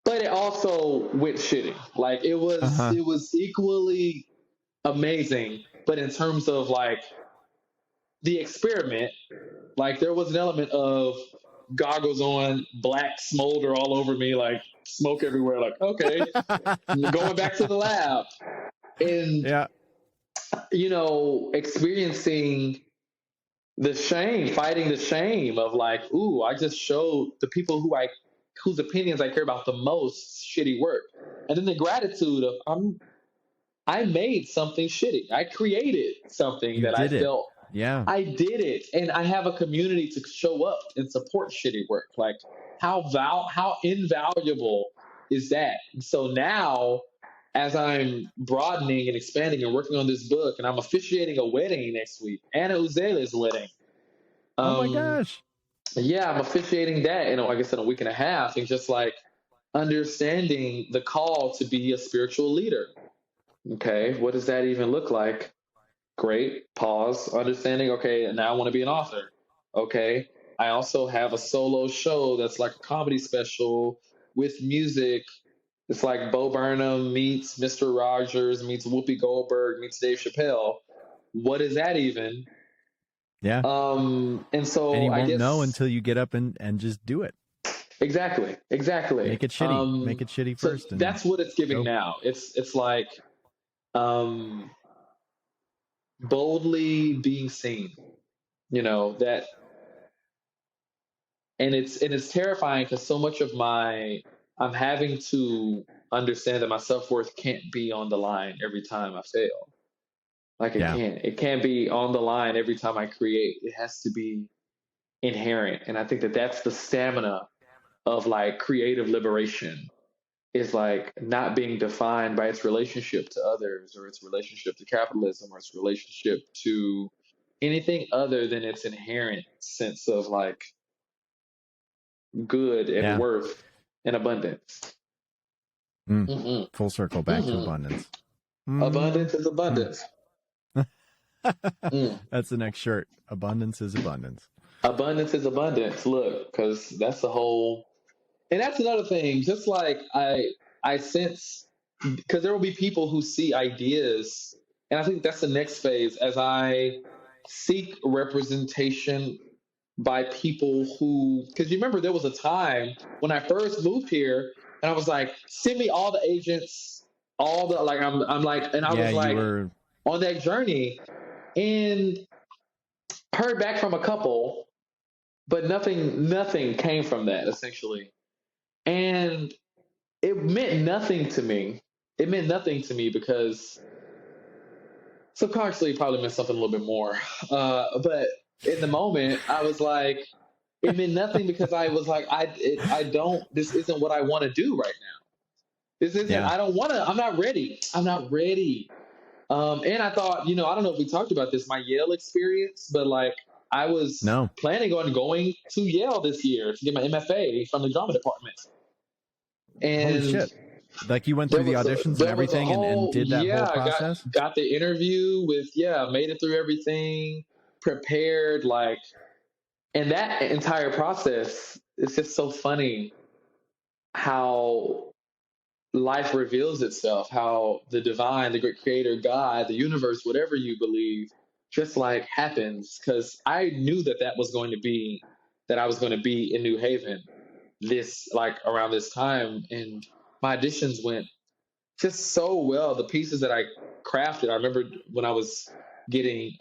S2: but it also went shitty. Like
S1: Uh-huh.
S2: it was equally amazing, but in terms of like the experiment, like there was an element of goggles on, black smolder all over me, like smoke everywhere. Like, okay, going back to the lab, and
S1: Yeah.
S2: experiencing the shame, fighting the shame of like, ooh, I just showed the people whose opinions I care about the most shitty work, and then the gratitude of I made something shitty. I created something
S1: You
S2: that I
S1: did it.
S2: felt
S1: Yeah.
S2: I did it, and I have a community to show up and support shitty work. Like how invaluable is that? And so now, as I'm broadening and expanding and working on this book, and I'm officiating a wedding next week, Anna Uzela's wedding.
S1: Oh my
S2: Um,
S1: gosh.
S2: yeah, I'm officiating that in, I guess, in a week and a half, and just like understanding the call to be a spiritual leader. Okay, what does that even look like? Great. Pause. Understanding. Okay, and now I want to be an author. Okay. I also have a solo show that's like a comedy special with music. It's like Bo Burnham meets Mr. Rogers meets Whoopi Goldberg meets Dave Chappelle. What is that even?
S1: Yeah.
S2: And so
S1: And you
S2: I
S1: won't
S2: guess
S1: know until you get up and just do it.
S2: exactly.
S1: Make it shitty. Make it shitty
S2: So
S1: first and
S2: that's what it's giving
S1: go.
S2: now. It's like um, boldly being seen. That, and it's terrifying because so much of I'm having to understand that my self-worth can't be on the line every time I fail. Like
S1: Yeah.
S2: it can't be on the line every time I create. It has to be inherent. And I think that that's the stamina of like creative liberation, is like not being defined by its relationship to others, or its relationship to capitalism, or its relationship to anything other than its inherent sense of like good and
S1: Yeah.
S2: worth and abundance. Hmm.
S1: Full circle back to
S2: Hmm.
S1: abundance.
S2: Abundance is
S1: Hmm.
S2: abundance. Mm.
S1: That's the next shirt. Abundance is abundance.
S2: Abundance is abundance. Look, because that's the whole, and that's another thing. Just like I sense, because there will be people who see ideas, and I think that's the next phase as I seek representation by people who, because you remember there was a time when I first moved here, and I was like, send me all the agents, all the like, I'm like, and I
S1: Yeah,
S2: was
S1: you
S2: like
S1: were.
S2: on that journey, and heard back from a couple, but nothing came from that essentially, and it meant nothing to me. It meant nothing to me because subconsciously it probably meant something a little bit more. But in the moment, I was like, it meant nothing because I was like, I don't. This isn't what I want to do right now. This isn't.
S1: Yeah.
S2: I don't want to. I'm not ready. I'm not ready. And I thought, I don't know if we talked about this, my Yale experience, but like I was
S1: No.
S2: planning on going to Yale this year to get my MFA from the drama department.
S1: Holy
S2: And
S1: shit. Like you went
S2: there
S1: through the
S2: was
S1: auditions and
S2: there was a
S1: everything and
S2: whole,
S1: did that whole
S2: yeah, I
S1: process?
S2: got the interview with, yeah, made it through everything, prepared, like, and that entire process is just so funny how life reveals itself, how the divine, the great creator, God, the universe, whatever you believe, just like happens. Because I knew that I was going to be in New Haven this, like, around this time. And my auditions went just so well. The pieces that I crafted, I remember when I was getting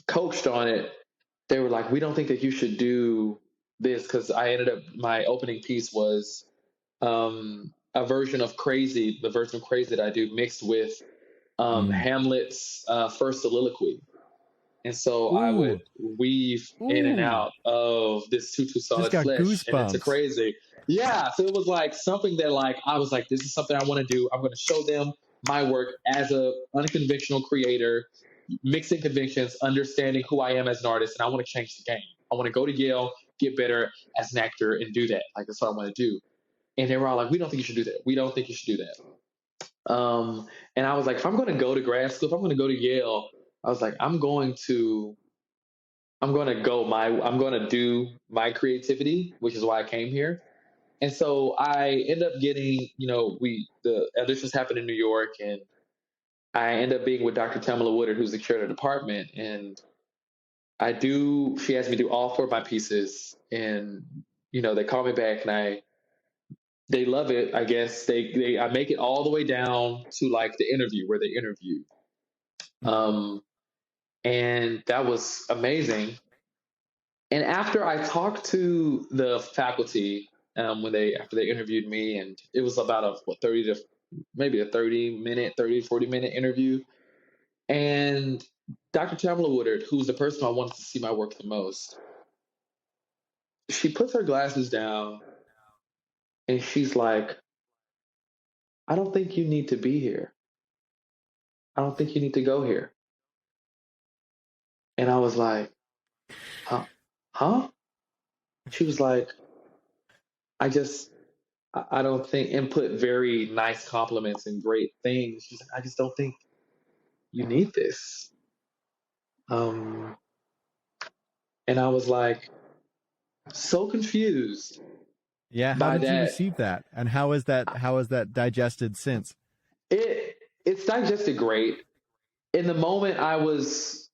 S2: coached on it, they were like, we don't think that you should do this, because my opening piece was a version of Crazy, the version of Crazy that I do, mixed with Hamlet's first soliloquy. And so I would
S1: Ooh.
S2: weave in and
S1: Ooh.
S2: out of this tutu
S1: Just
S2: solid
S1: got
S2: flesh and into
S1: goosebumps.
S2: Crazy. Yeah. So it was like something that, like, I was like, this is something I want to do. I'm going to show them my work as a unconventional creator, mixing conventions, understanding who I am as an artist. And I want to change the game. I want to go to Yale, get better as an actor, and do that. Like, that's what I want to do. And they were all like, we don't think you should do that. We don't think you should do that. And I was like, if I'm going to go to grad school, if I'm going to go to Yale, I was like, I'm going to do my creativity, which is why I came here. And so I end up getting, the auditions happened in New York, and I end up being with Dr. Tamala Woodard, who's the chair of the department. And she asked me to do all four of my pieces, and, they call me back, and they love it. I guess I make it all the way down to like the interview where they interview. And that was amazing. And after I talked to the faculty, after they interviewed me, and it was about a 40-minute interview. And Dr. Tamala Woodard, who's the person I wanted to see my work the most, she puts her glasses down and she's like, I don't think you need to be here. I don't think you need to go here. And I was like, huh? Huh? She was like, I don't think, and put very nice compliments and great things. She's like, I just don't think you need this. Um, and I was like, so confused
S1: Yeah, how
S2: by
S1: did you
S2: that.
S1: receive that? And how is that digested since?
S2: It's digested great. In the moment, I was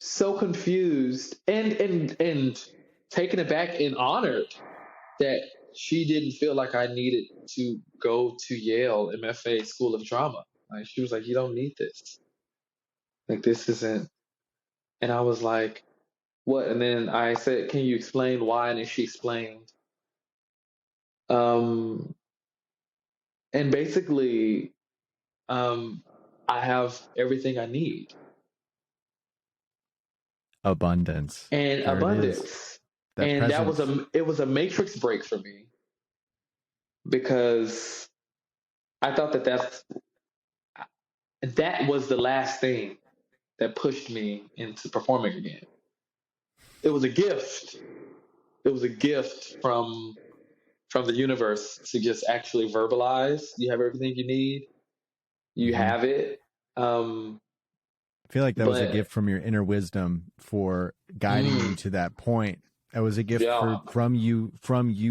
S2: so confused and taken aback and honored that she didn't feel like I needed to go to Yale MFA School of Drama. Like she was like, "You don't need this. Like this isn't." And I was like, "What?" And then I said, "Can you explain why?" And then she explained. Um, and basically, I have everything I need
S1: Abundance.
S2: and
S1: There
S2: abundance.
S1: That
S2: And
S1: presence.
S2: it was a matrix break for me because I thought that was the last thing that pushed me into performing again. It was a gift. It was a gift from the universe to just actually verbalize. You have everything you need. You have it.
S1: I feel like that was a gift from your inner wisdom for guiding you to that point. It was a gift from you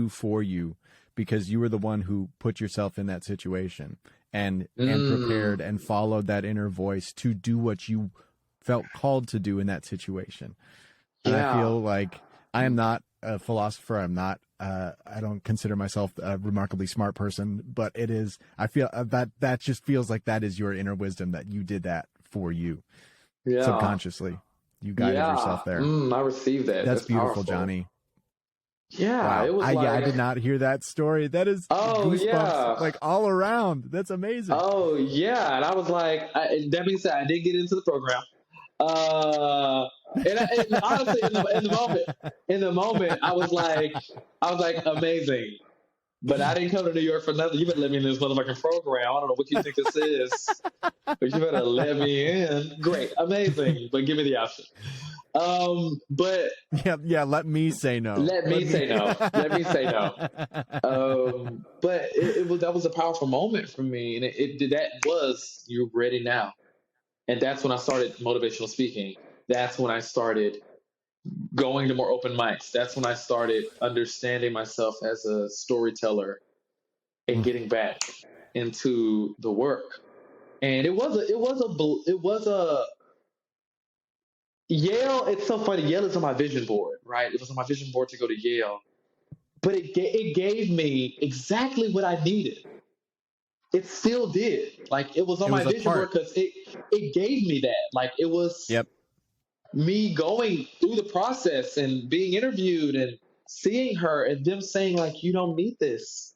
S1: for you, because you were the one who put yourself in that situation and prepared and followed that inner voice to do what you felt called to do in that situation. And I feel like I am not a philosopher. I'm not, I don't consider myself a remarkably smart person, but it is, I feel that just feels like that is your inner wisdom, that you did that for you. Subconsciously. You guided yourself there.
S2: I received that.
S1: That's beautiful,
S2: powerful.
S1: Johnny.
S2: Yeah,
S1: wow.
S2: It was
S1: I did not hear that story. That is goosebumps, like all around. That's amazing.
S2: Oh yeah, and I was like, that being said, I did get into the program. And honestly, in the moment, I was like, amazing. But I didn't come to New York for nothing. You better let me in this motherfucking program. I don't know what you think this is, but you better let me in. Great, amazing, but give me the option. But
S1: let me say no.
S2: Let me say no. But that was a powerful moment for me, and that was you're ready now, and that's when I started motivational speaking. That's when I started going to more open mics. That's when I started understanding myself as a storyteller and getting back into the work. And it was a Yale. It's so funny. Yale is on my vision board, right? It was on my vision board to go to Yale, but it gave me exactly what I needed. It still did. Like it was on my vision board because it gave me that. Like it was me going through the process and being interviewed and seeing her and them saying like, you don't need this.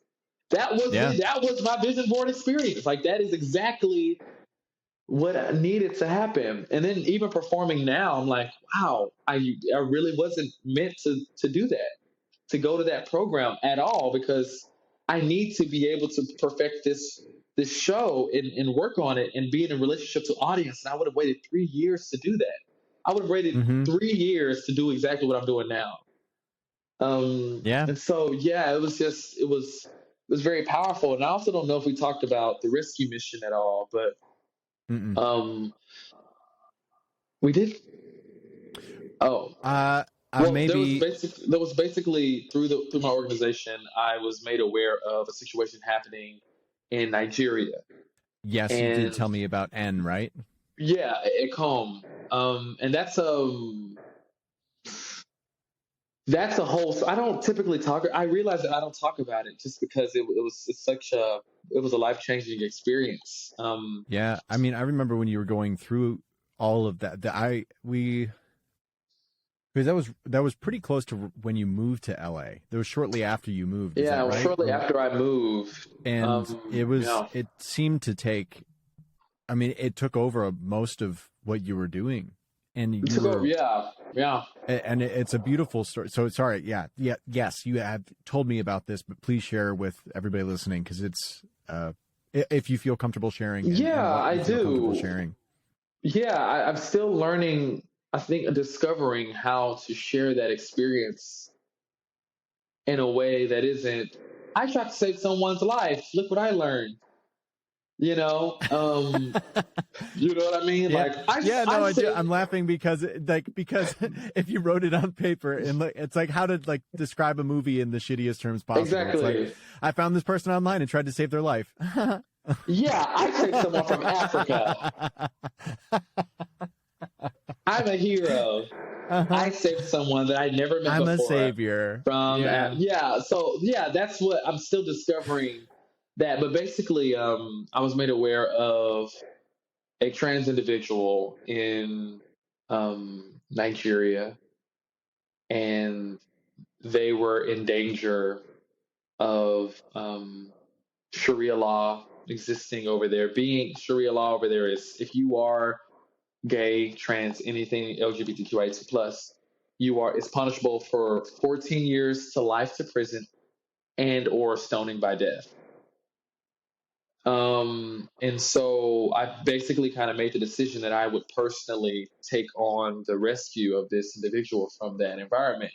S2: That was my vision board experience. Like that is exactly what needed to happen. And then even performing now, I'm like, wow, I really wasn't meant to do that, to go to that program at all, because I need to be able to perfect this show and work on it and be in a relationship to audience. And I would have waited 3 years to do that. I would have waited 3 years to do exactly what I'm doing now. And so, it was very powerful. And I also don't know if we talked about the rescue mission at all, but we did.
S1: Maybe
S2: there was basically through my organization, I was made aware of a situation happening in Nigeria.
S1: Yes, you did tell me about N, right?
S2: Yeah, at home. And that's a whole. I don't typically talk. I realize that I don't talk about it just because it was a life-changing experience.
S1: I mean, I remember when you were going through all of that. Because that was pretty close to when you moved to LA. That was shortly after you moved.
S2: Yeah,
S1: right?
S2: Shortly after I moved,
S1: and it seemed to take. I mean, it took over most of what you were doing, and and it's a beautiful story. So sorry, yes, you have told me about this, but please share with everybody listening, because it's if you feel comfortable sharing.
S2: I do.
S1: Comfortable sharing.
S2: Yeah, I'm still learning. I think discovering how to share that experience in a way that isn't. I tried to save someone's life. Look what I learned. You know what I mean?
S1: I'm laughing because if you wrote it on paper and it's like how to describe a movie in the shittiest terms possible.
S2: Exactly.
S1: It's like, I found this person online and tried to save their life.
S2: Yeah, I saved someone from Africa. I'm a hero. I saved someone that I never met
S1: I'm a
S2: before
S1: savior.
S2: from
S1: Yeah.
S2: yeah. So yeah, that's what I'm still discovering that. But basically, I was made aware of a trans individual in Nigeria, and they were in danger of Sharia law existing over there. Being Sharia law over there is if you are gay, trans, anything LGBTQIA2 plus, you are it's punishable for 14 years to life to prison and or stoning by death. And so I basically kind of made the decision that I would personally take on the rescue of this individual from that environment.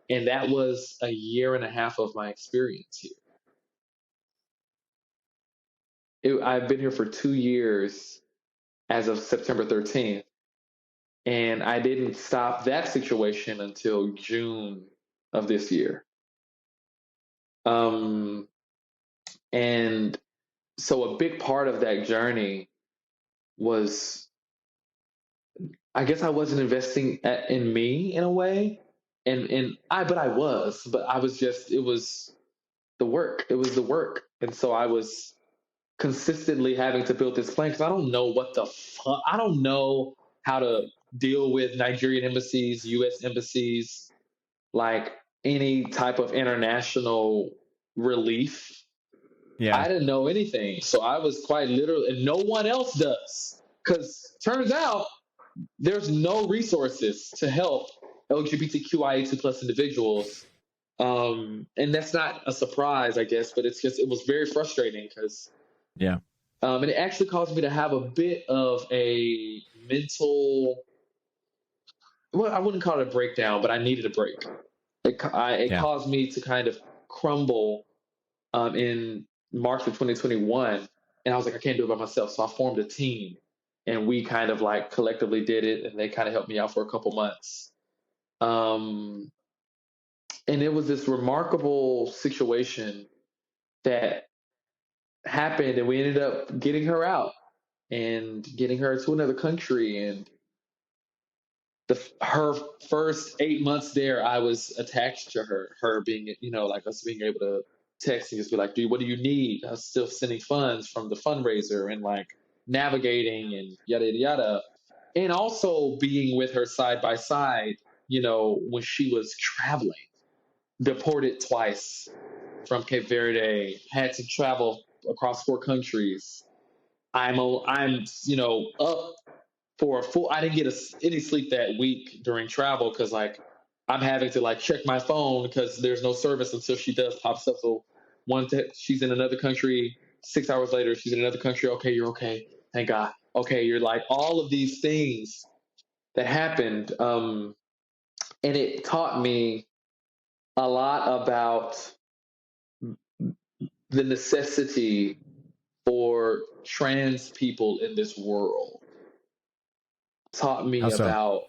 S2: And that was a year and a half of my experience here. I've been here for 2 years as of September 13th. And I didn't stop that situation until June of this year. Um, and so a big part of that journey was, I guess I wasn't investing in me in a way. But I was, but I was just, it was the work. It was the work. And so I was consistently having to build this plan because I don't know what the fuck, I don't know how to deal with Nigerian embassies, US embassies, like any type of international relief.
S1: Yeah.
S2: I didn't know anything. So I was quite literally, and no one else does. Because turns out there's no resources to help LGBTQIA2 plus individuals. And that's not a surprise, I guess, but it's just, it was very frustrating because,
S1: Yeah.
S2: and it actually caused me to have a bit of a mental, well, I wouldn't call it a breakdown, but I needed a break. It
S1: Yeah.
S2: caused me to kind of crumble in March of 2021. And I was like, I can't do it by myself. So I formed a team and we kind of like collectively did it. And they kind of helped me out for a couple months. And it was this remarkable situation that happened. And we ended up getting her out and getting her to another country. And her first 8 months there, I was attached to her being, like us being able to text and just be like, dude, what do you need? I was still sending funds from the fundraiser and like navigating and yada, yada, yada. And also being with her side by side, when she was traveling, deported twice from Cape Verde, had to travel across 4 countries. I'm up for a full. I didn't get any sleep that week during travel because like I'm having to like check my phone because there's no service until she does pop stuff. So she's in another country. 6 hours later, she's in another country. Okay, you're okay. Thank God. Okay, you're like all of these things that happened, and it taught me a lot about the necessity for trans people in this world. Taught
S1: How
S2: me
S1: so?
S2: about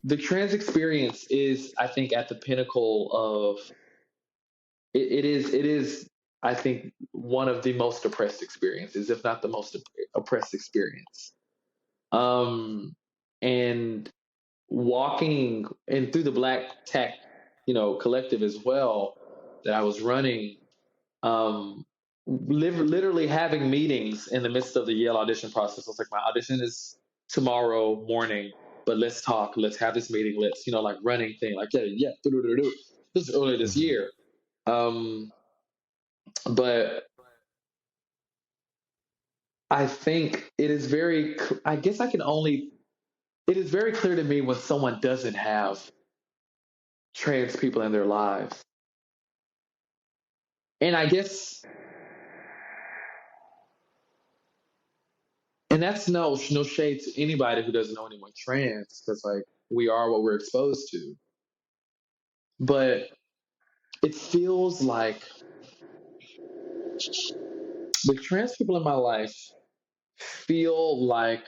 S2: the trans experience is, I think, at the pinnacle of it is I think one of the most oppressed experiences, if not the most oppressed experience. And walking and through the Black Tech, collective as well that I was running, literally having meetings in the midst of the Yale audition process. I was like, my audition is tomorrow morning, but let's talk. Let's have this meeting. Let's, like running thing. Like, yeah. This is earlier this
S1: Mhm.
S2: year. But I think it is I guess it is very clear to me when someone doesn't have trans people in their lives. And I guess, and that's no shade to anybody who doesn't know anyone trans, because like we are what we're exposed to. But it feels like the trans people in my life feel like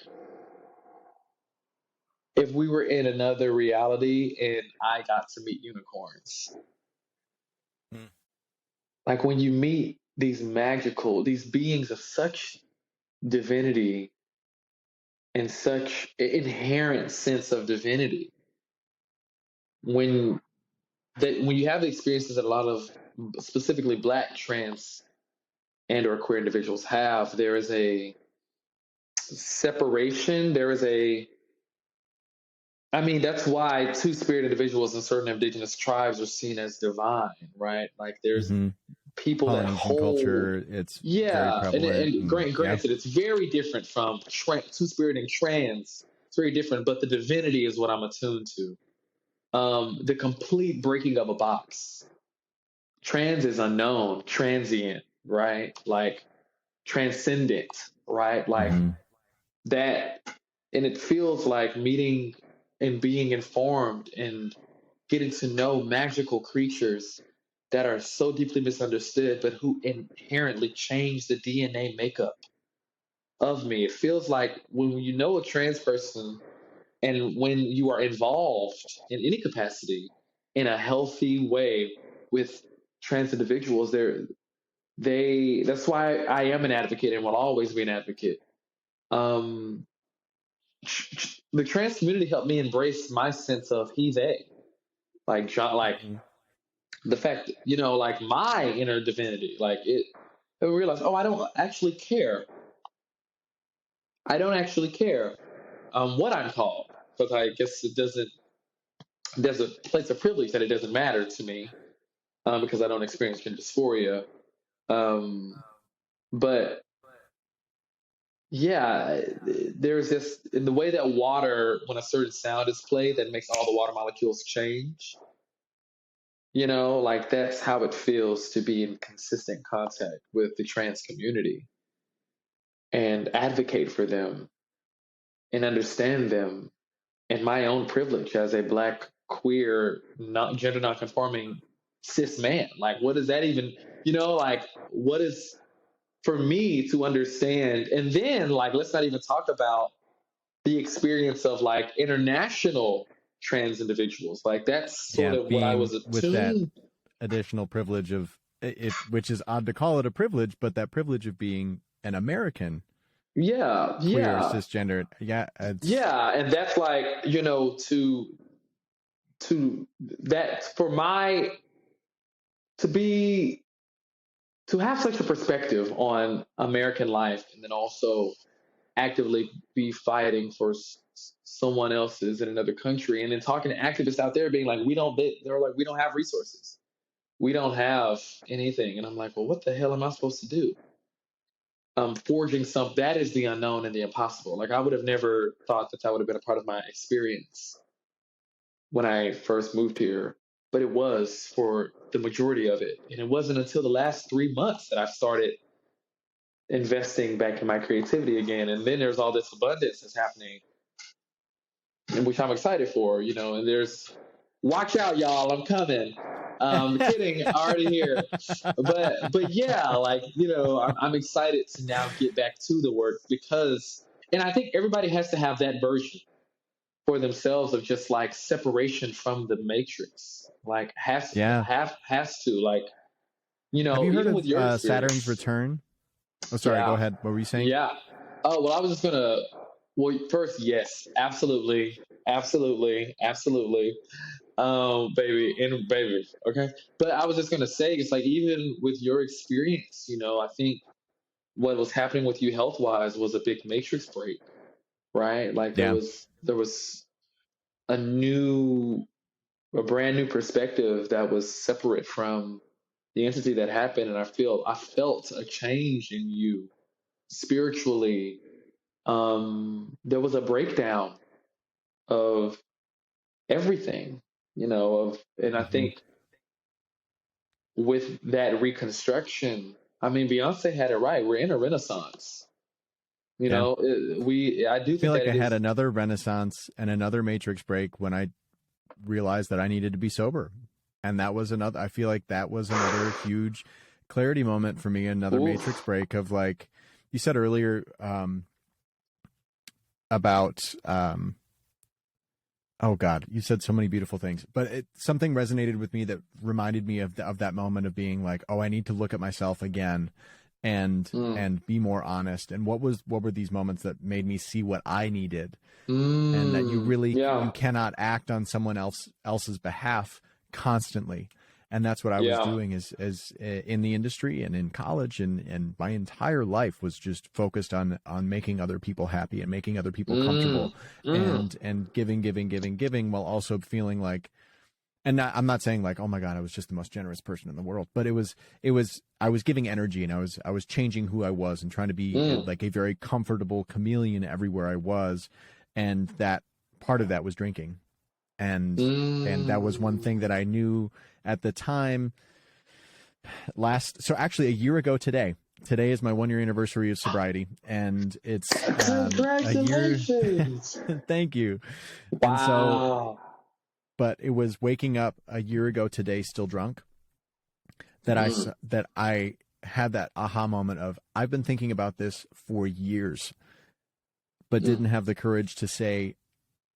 S2: if we were in another reality and I got to meet unicorns.
S1: Mm.
S2: Like when you meet these beings of such divinity and such inherent sense of divinity. When when you have the experiences that a lot of specifically Black, trans, and or queer individuals have, there is a separation. There is a, I mean, that's why two-spirit individuals in certain indigenous tribes are seen as divine, right? Like there's
S1: Mm-hmm.
S2: people that
S1: Polynesian
S2: hold,
S1: culture, it's very
S2: yeah,
S1: prevalent.
S2: and granted, it's very different from two-spirit and trans. It's very different, but the divinity is what I'm attuned to. The complete breaking of a box. Trans is unknown, transient, right? Like transcendent, right? Like
S1: Mm-hmm.
S2: that, and it feels like meeting and being informed and getting to know magical creatures that are so deeply misunderstood, but who inherently change the DNA makeup of me. It feels like when you know a trans person and when you are involved in any capacity in a healthy way with trans individuals, that's why I am an advocate and will always be an advocate. Um, the trans community helped me embrace my sense of he they, like John, like
S1: Mm-hmm.
S2: the fact that, like my inner divinity, like it. I realized, oh, I don't actually care. I don't actually care what I'm called, because I guess it doesn't. There's a place of privilege that it doesn't matter to me, because I don't experience gender dysphoria. Um, but yeah, there's this in the way that water, when a certain sound is played, that makes all the water molecules change. Like that's how it feels to be in consistent contact with the trans community and advocate for them and understand them, and my own privilege as a Black, queer, not gender nonconforming cis man. Like, what does that even, like, what is for me to understand? And then, like, let's not even talk about the experience of like international trans individuals. Like, that's sort
S1: Yeah,
S2: of what I was
S1: being with that
S2: attuned.
S1: additional privilege of it, which is odd to call it a privilege, but that privilege of being an American
S2: Yeah,
S1: queer
S2: yeah,
S1: cisgendered. Yeah, it's
S2: yeah, and that's like, to that for my to be to have such a perspective on American life, and then also actively be fighting for someone else's in another country, and then talking to activists out there being like, they're like, we don't have resources, we don't have anything, and I'm like, well, what the hell am I supposed to do? Forging some that is the unknown and the impossible. Like I would have never thought that would have been a part of my experience when I first moved here, but it was for the majority of it. And it wasn't until the last 3 months that I started investing back in my creativity again. And then there's all this abundance that's happening, and which I'm excited for, and watch out, y'all, I'm coming. Kidding, already here. But yeah, like, I'm excited to now get back to the work because, and I think everybody has to have that version for themselves of just like separation from the matrix, like
S1: yeah.
S2: has to, like,
S1: Have you heard
S2: even with
S1: of
S2: your
S1: Saturn's
S2: experience.
S1: return? Oh, sorry. Go
S2: Yeah,
S1: ahead. What were you saying?
S2: yeah. Oh, well, I was just gonna, well, first, yes, absolutely, absolutely, absolutely, baby, and baby, okay. But I was just gonna say, it's like, even with your experience, I think what was happening with you health wise was a big matrix break, right? Like
S1: Yeah.
S2: there was a new a brand new perspective that was separate from the entity that happened, and I felt a change in you spiritually. There was a breakdown of everything, and I
S1: Hmm.
S2: think with that reconstruction, I mean, Beyonce had it right. We're in a renaissance.
S1: Yeah.
S2: I do
S1: I feel
S2: think that
S1: like I
S2: it
S1: had
S2: is.
S1: another renaissance and another matrix break when I realized that I needed to be sober. And that was another, I feel like that was another huge clarity moment for me, another matrix
S2: Oof.
S1: break of like, you said earlier, about, oh God, you said so many beautiful things, but something resonated with me that reminded me of that moment of being like, oh, I need to look at myself again and be more honest. And what were these moments that made me see what I needed, and that you really you cannot act on someone else's behalf constantly. And that's what I was doing is in the industry and in college, and my entire life was just focused on making other people happy and making other people comfortable, and giving while also feeling like, and I'm not saying like, oh my God, I was just the most generous person in the world, but it was I was giving energy, and I was changing who I was and trying to be like a very comfortable chameleon everywhere I was. And that part of that was drinking. And that was one thing that I knew at the time. So actually a year ago today is my 1-year anniversary of sobriety, and it's
S2: congratulations.
S1: a year. Thank you.
S2: Wow.
S1: And so, but it was waking up a year ago today, still drunk, that I had that aha moment of, I've been thinking about this for years, but didn't have the courage to say,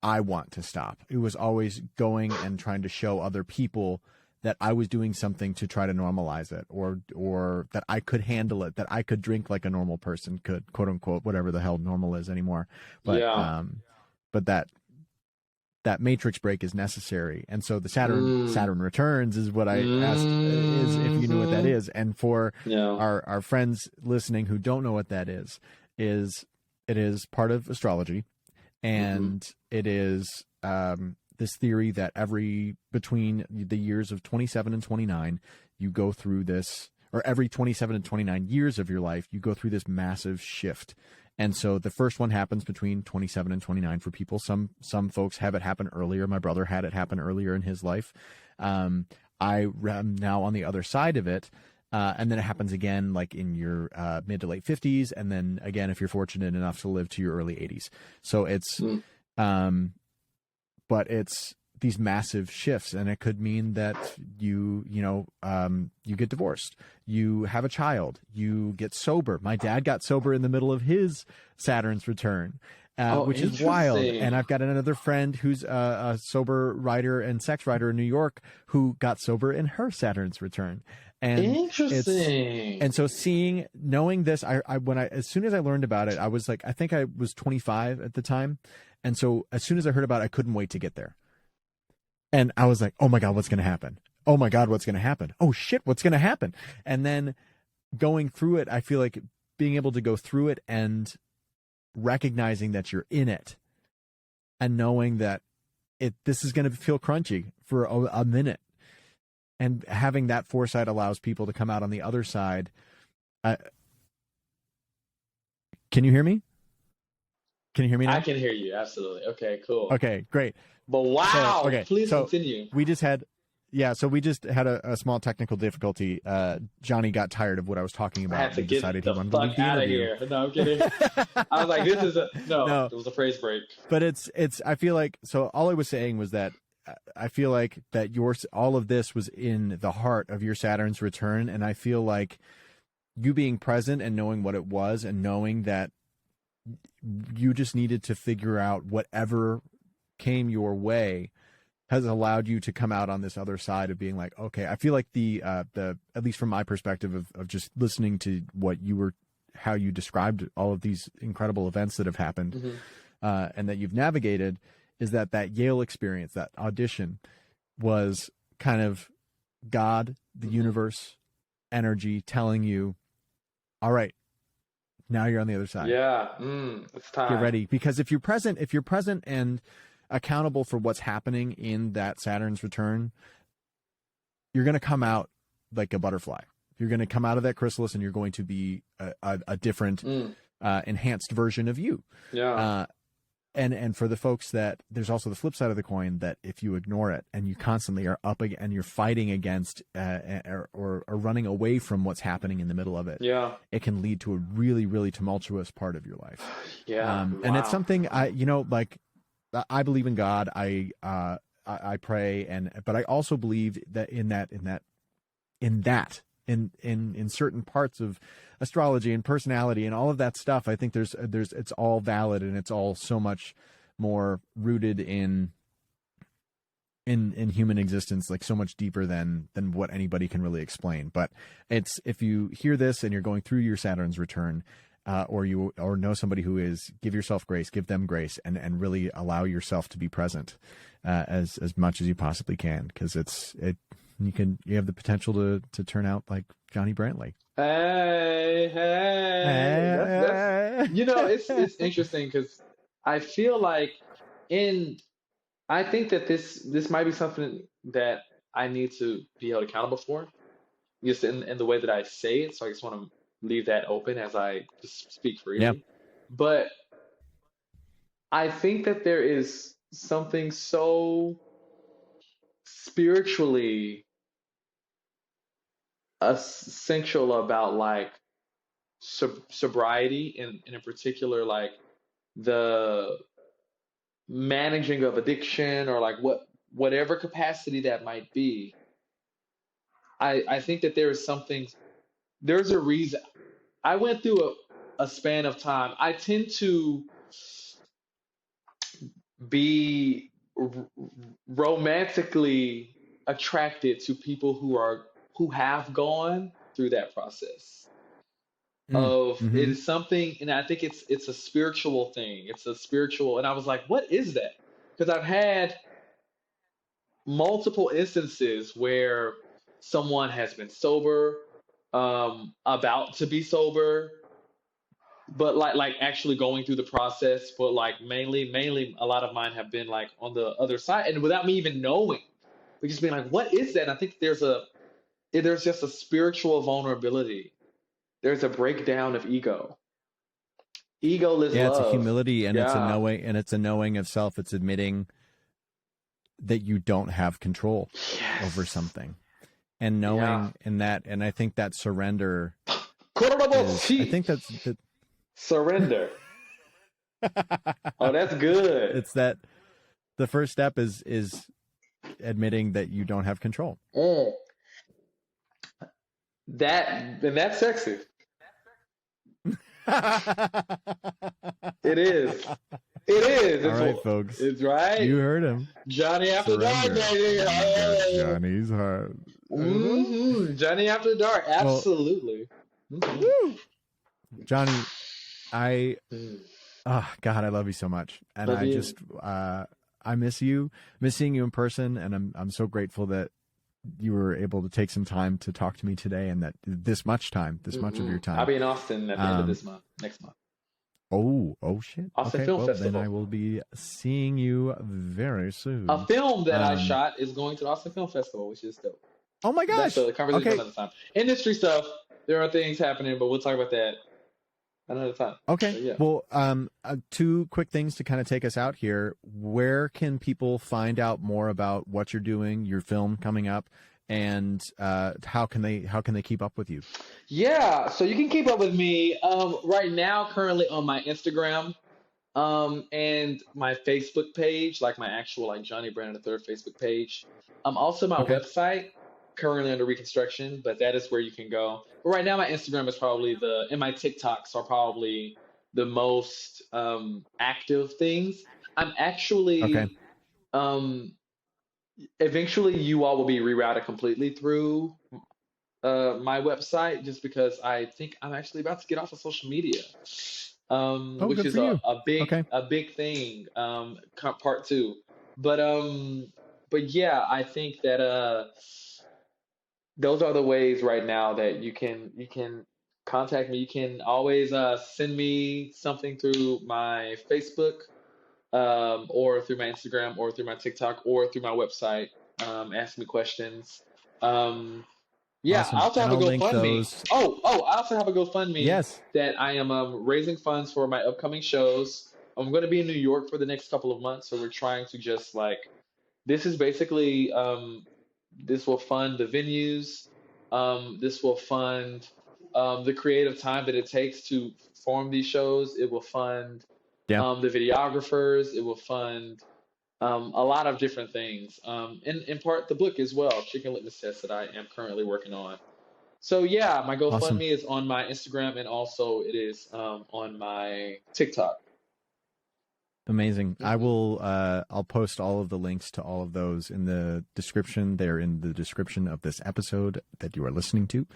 S1: I want to stop. It was always going and trying to show other people that I was doing something to try to normalize it, or that I could handle it, that I could drink like a normal person could, quote unquote, whatever the hell normal is anymore. But but that matrix break is necessary. And so the Saturn returns is what I asked, is if you knew what that is. And for our friends listening who don't know what that is it is part of astrology. And it is this theory that between the years of 27 and 29, you go through this, or every 27 and 29 years of your life, you go through this massive shift. And so the first one happens between 27 and 29 for people. Some folks have it happen earlier. My brother had it happen earlier in his life. I am now on the other side of it. And then it happens again, like in your mid to late 50s. And then again, if you're fortunate enough to live to your early 80s. So it's, but it's these massive shifts, and it could mean that you get divorced, you have a child, you get sober. My dad got sober in the middle of his Saturn's return, which is wild. And I've got another friend who's a sober writer and sex writer in New York who got sober in her Saturn's return. And
S2: interesting.
S1: And so knowing this, as soon as I learned about it, I was like, I think I was 25 at the time. And so as soon as I heard about it, I couldn't wait to get there. And I was like, oh my God, what's going to happen? Oh my God, what's going to happen? Oh shit, what's going to happen? And then going through it, I feel like being able to go through it and recognizing that you're in it, and knowing that this is going to feel crunchy for a minute. And having that foresight allows people to come out on the other side. Can you hear me? Can you hear me now?
S2: I can hear you. Absolutely. Okay, cool.
S1: Okay, great.
S2: But wow, please
S1: so
S2: continue.
S1: We just had a small technical difficulty. Johnny got tired of what I was talking about.
S2: I had to get
S1: decided
S2: the
S1: he wanted to leave
S2: fuck
S1: the
S2: out of
S1: interview.
S2: here. No, I'm kidding. I was like, this is no, it was a phrase break.
S1: But I feel like, so all I was saying was that I feel like that all of this was in the heart of your Saturn's return. And I feel like you being present and knowing what it was, and knowing that you just needed to figure out whatever came your way, has allowed you to come out on this other side of being like, okay, I feel like the at least from my perspective of just listening to how you described all of these incredible events that have happened, and that you've navigated, is that Yale experience, that audition, was kind of God, the universe, energy telling you, all right, now you're on the other side.
S2: Yeah, it's time.
S1: Get ready, because if you're present and accountable for what's happening in that Saturn's return, you're going to come out like a butterfly. You're going to come out of that chrysalis, and you're going to be a different, enhanced version of you.
S2: Yeah.
S1: And for the folks that, there's also the flip side of the coin, that if you ignore it and you constantly are up and you're fighting against or running away from what's happening in the middle of it, it can lead to a really, really tumultuous part of your life. And it's something I believe in God. I pray, but I also believe that in certain parts of astrology and personality and all of that stuff, I think it's all valid, and it's all so much more rooted in in human existence, like so much deeper than what anybody can really explain. But it's, if you hear this and you're going through your Saturn's return, or know somebody who is, give yourself grace, give them grace, and really allow yourself to be present as much as you possibly can, because you have the potential to turn out like Johnny Brantley.
S2: Hey. That's it's interesting, because I feel like I think that this might be something that I need to be held accountable for, just in the way that I say it. So I just want to leave that open as I just speak freely.
S1: Yeah.
S2: But I think that there is something so spiritually essential about like sobriety, and in particular like the managing of addiction, or like whatever capacity that might be. I think that there's a reason. I went through a span of time. I tend to be romantically attracted to people who have gone through that process of it is something, and I think it's a spiritual thing. It's a spiritual, and I was like, what is that? Because I've had multiple instances where someone has been sober, about to be sober, but like actually going through the process, but like mainly a lot of mine have been like on the other side, and without me even knowing, but just being like, what is that? And I think there's just a spiritual vulnerability. There's a breakdown of ego. Egoless
S1: Yeah, it's a
S2: love.
S1: humility, and it's a
S2: Yeah.
S1: knowing, and it's a knowing of self. It's admitting that you don't have control over
S2: Yes.
S1: something, and knowing
S2: Yeah.
S1: in that, and I think that surrender
S2: Koroboshi.
S1: I think that's the,
S2: Surrender. Oh, that's good.
S1: it's that the first step is admitting that you don't have control.
S2: Mm. That's sexy. It is. It is.
S1: All right, folks.
S2: It's right.
S1: You heard him.
S2: Johnny After Dark,
S1: Surrender.
S2: baby. Hey.
S1: Johnny's heart.
S2: Johnny After Dark. Absolutely.
S1: Woo! Johnny, God, I love you so much, and
S2: Love you.
S1: just I miss you, miss seeing you in person, and I'm so grateful that you were able to take some time to talk to me today, and that this much of your time.
S2: I'll be in Austin at the end of this month, next month.
S1: Oh shit!
S2: Austin
S1: Okay,
S2: Film
S1: well,
S2: Festival.
S1: then I will be seeing you very soon.
S2: A film that I shot is going to the Austin Film Festival, which is dope.
S1: Oh my gosh!
S2: That's the conversation another time. Industry stuff. There are things happening, but we'll talk about that another time.
S1: Okay.
S2: So, yeah.
S1: Well, two quick things to kind of take us out here. Where can people find out more about what you're doing, your film coming up, and how can they keep up with you?
S2: Yeah, so you can keep up with me right now, currently on my Instagram, and my Facebook page, like my actual like Johnny Brantley III Facebook page. Also my website, currently under reconstruction, but that is where you can go. But right now my Instagram is probably and my TikToks are probably the most active things. I'm actually eventually you all will be rerouted completely through my website, just because I think I'm actually about to get off of social media, which is a big thing, part two. But yeah, I think that those are the ways right now that you can contact me. You can always send me something through my Facebook, or through my Instagram, or through my TikTok, or through my website. Ask me questions. Yeah,
S1: Awesome.
S2: I also have a GoFundMe.
S1: Those...
S2: I also have a GoFundMe.
S1: Yes.
S2: That I am raising funds for my upcoming shows. I'm going to be in New York for the next couple of months, so we're trying to just like, this is basically, this will fund the venues. This will fund the creative time that it takes to form these shows. It will fund the videographers. It will fund a lot of different things. In part, the book as well, Chicken Litmus Test, that I am currently working on. So yeah, my GoFundMe is on my Instagram, and also it is on my TikTok.
S1: Amazing. I will. I'll post all of the links to all of those in the description. They're in the description of this episode that you are listening to.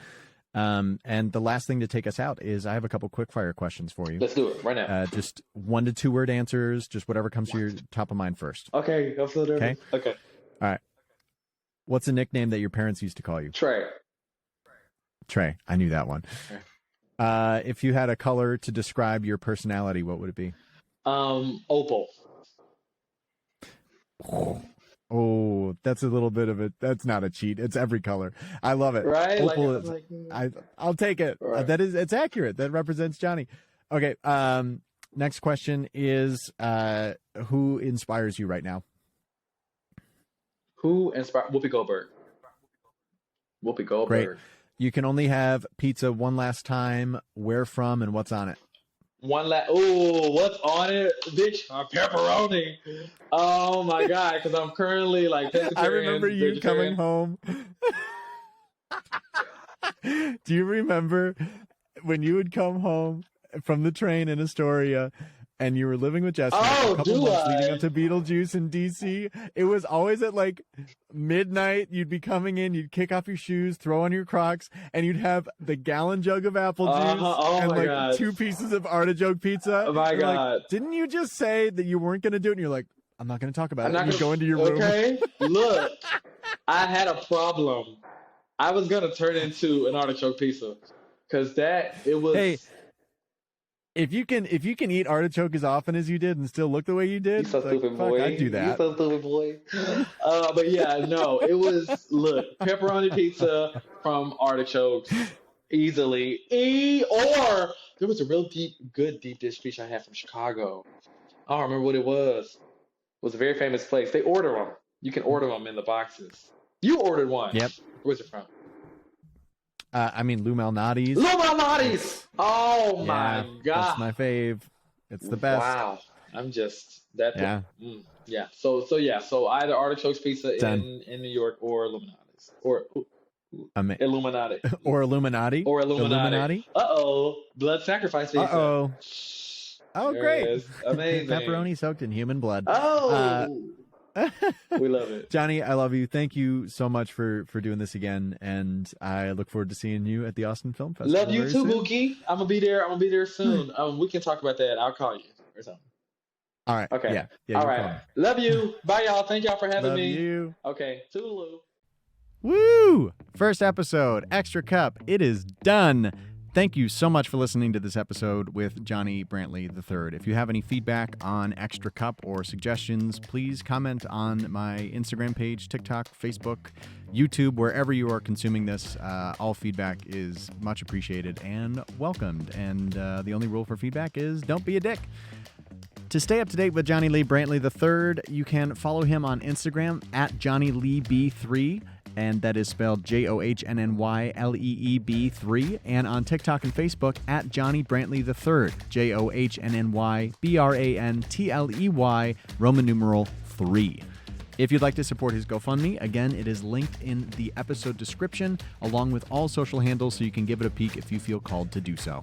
S1: And the last thing to take us out is I have a couple quick fire questions for you.
S2: Let's do it right now.
S1: Just 1 to 2 word answers, just whatever comes to your top of mind first.
S2: Okay, go for it.
S1: Okay.
S2: Okay.
S1: All right. What's a nickname that your parents used to call you?
S2: Trey.
S1: Trey. I knew that one. If you had a color to describe your personality, what would it be?
S2: Opal.
S1: Oh, that's a little bit of it. That's not a cheat. It's every color. I love it.
S2: Right?
S1: Opal I'll take it.
S2: Right.
S1: It's accurate. That represents Johnny. Okay. Next question is, who inspires you right now?
S2: Who inspired Whoopi Goldberg? Whoopi Goldberg.
S1: Great. You can only have pizza one last time. Where from and what's on it?
S2: Oh, what's on it? Bitch, pepperoni. Oh my God, because I'm currently like pescatarian.
S1: I remember you coming
S2: vegetarian.
S1: home. Do you remember when you would come home from the train in Astoria and you were living with Jessica a couple months leading up to Beetlejuice in DC? It was always at like midnight. You'd be coming in, you'd kick off your shoes, throw on your Crocs, and you'd have the gallon jug of apple juice and like
S2: God.
S1: 2 pieces of artichoke pizza.
S2: Oh my
S1: You're
S2: God.
S1: like, didn't you just say that you weren't going to do it? And you're like, I'm not going to talk about it. You go into your room.
S2: Okay, look, I had a problem. I was going to turn into an artichoke pizza because it was...
S1: Hey, if you can eat artichoke as often as you did and still look the way you did,
S2: You so stupid, boy.
S1: I'd do that.
S2: You so stupid, boy. But yeah, no, it was, look, pepperoni pizza from artichokes easily. Or there was a real good deep dish pizza I had from Chicago. I don't remember what it was. It was a very famous place. They order them. You can order them in the boxes. You ordered one.
S1: Yep.
S2: Where's it from?
S1: I mean, Lou Malnati's.
S2: Lou Malnati's! Oh my God.
S1: That's my fave. It's the best.
S2: Wow. I'm just that.
S1: Yeah.
S2: Yeah. So either artichokes pizza
S1: Done.
S2: in New York or Illuminati's or Illuminati
S1: or Illuminati.
S2: Illuminati. Blood sacrifice pizza.
S1: Oh,
S2: There
S1: great.
S2: it is. Amazing.
S1: Pepperoni soaked in human blood.
S2: We love it.
S1: Johnny, I love you. Thank you so much for doing this again, and I look forward to seeing you at the Austin Film Festival.
S2: Love you too, Mookie. I'm gonna be there soon. We can talk about that. I'll call you or something.
S1: All right.
S2: Okay.
S1: Yeah.
S2: All right. Love you. Bye, y'all. Thank y'all for having me.
S1: Love you.
S2: Okay. Toodaloo.
S1: Woo! First episode, Extra Cup. It is done. Thank you so much for listening to this episode with Johnny Brantley III. If you have any feedback on Extra Cup or suggestions, please comment on my Instagram page, TikTok, Facebook, YouTube, wherever you are consuming this. All feedback is much appreciated and welcomed. And the only rule for feedback is don't be a dick. To stay up to date with Johnny Lee Brantley III, you can follow him on Instagram at JohnnyLeeB3. And that is spelled JohnnyLeeb3, and on TikTok and Facebook at Johnny Brantley III, JohnnyBrantley, Roman numeral 3. If you'd like to support his GoFundMe, again, it is linked in the episode description, along with all social handles, so you can give it a peek if you feel called to do so.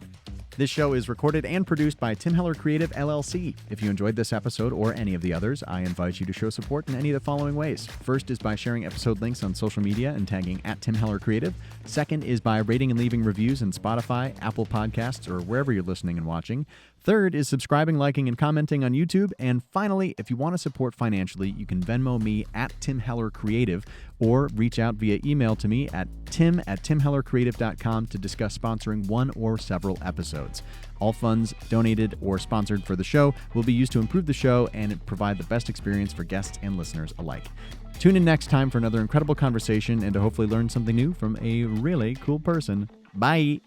S1: This show is recorded and produced by Tim Heller Creative, LLC. If you enjoyed this episode or any of the others, I invite you to show support in any of the following ways. First is by sharing episode links on social media and tagging at Tim Heller Creative. Second is by rating and leaving reviews in Spotify, Apple Podcasts, or wherever you're listening and watching. Third is subscribing, liking, and commenting on YouTube. And finally, if you want to support financially, you can Venmo me at Tim Heller Creative or reach out via email to me at tim@timhellercreative.com to discuss sponsoring one or several episodes. All funds donated or sponsored for the show will be used to improve the show and provide the best experience for guests and listeners alike. Tune in next time for another incredible conversation and to hopefully learn something new from a really cool person. Bye!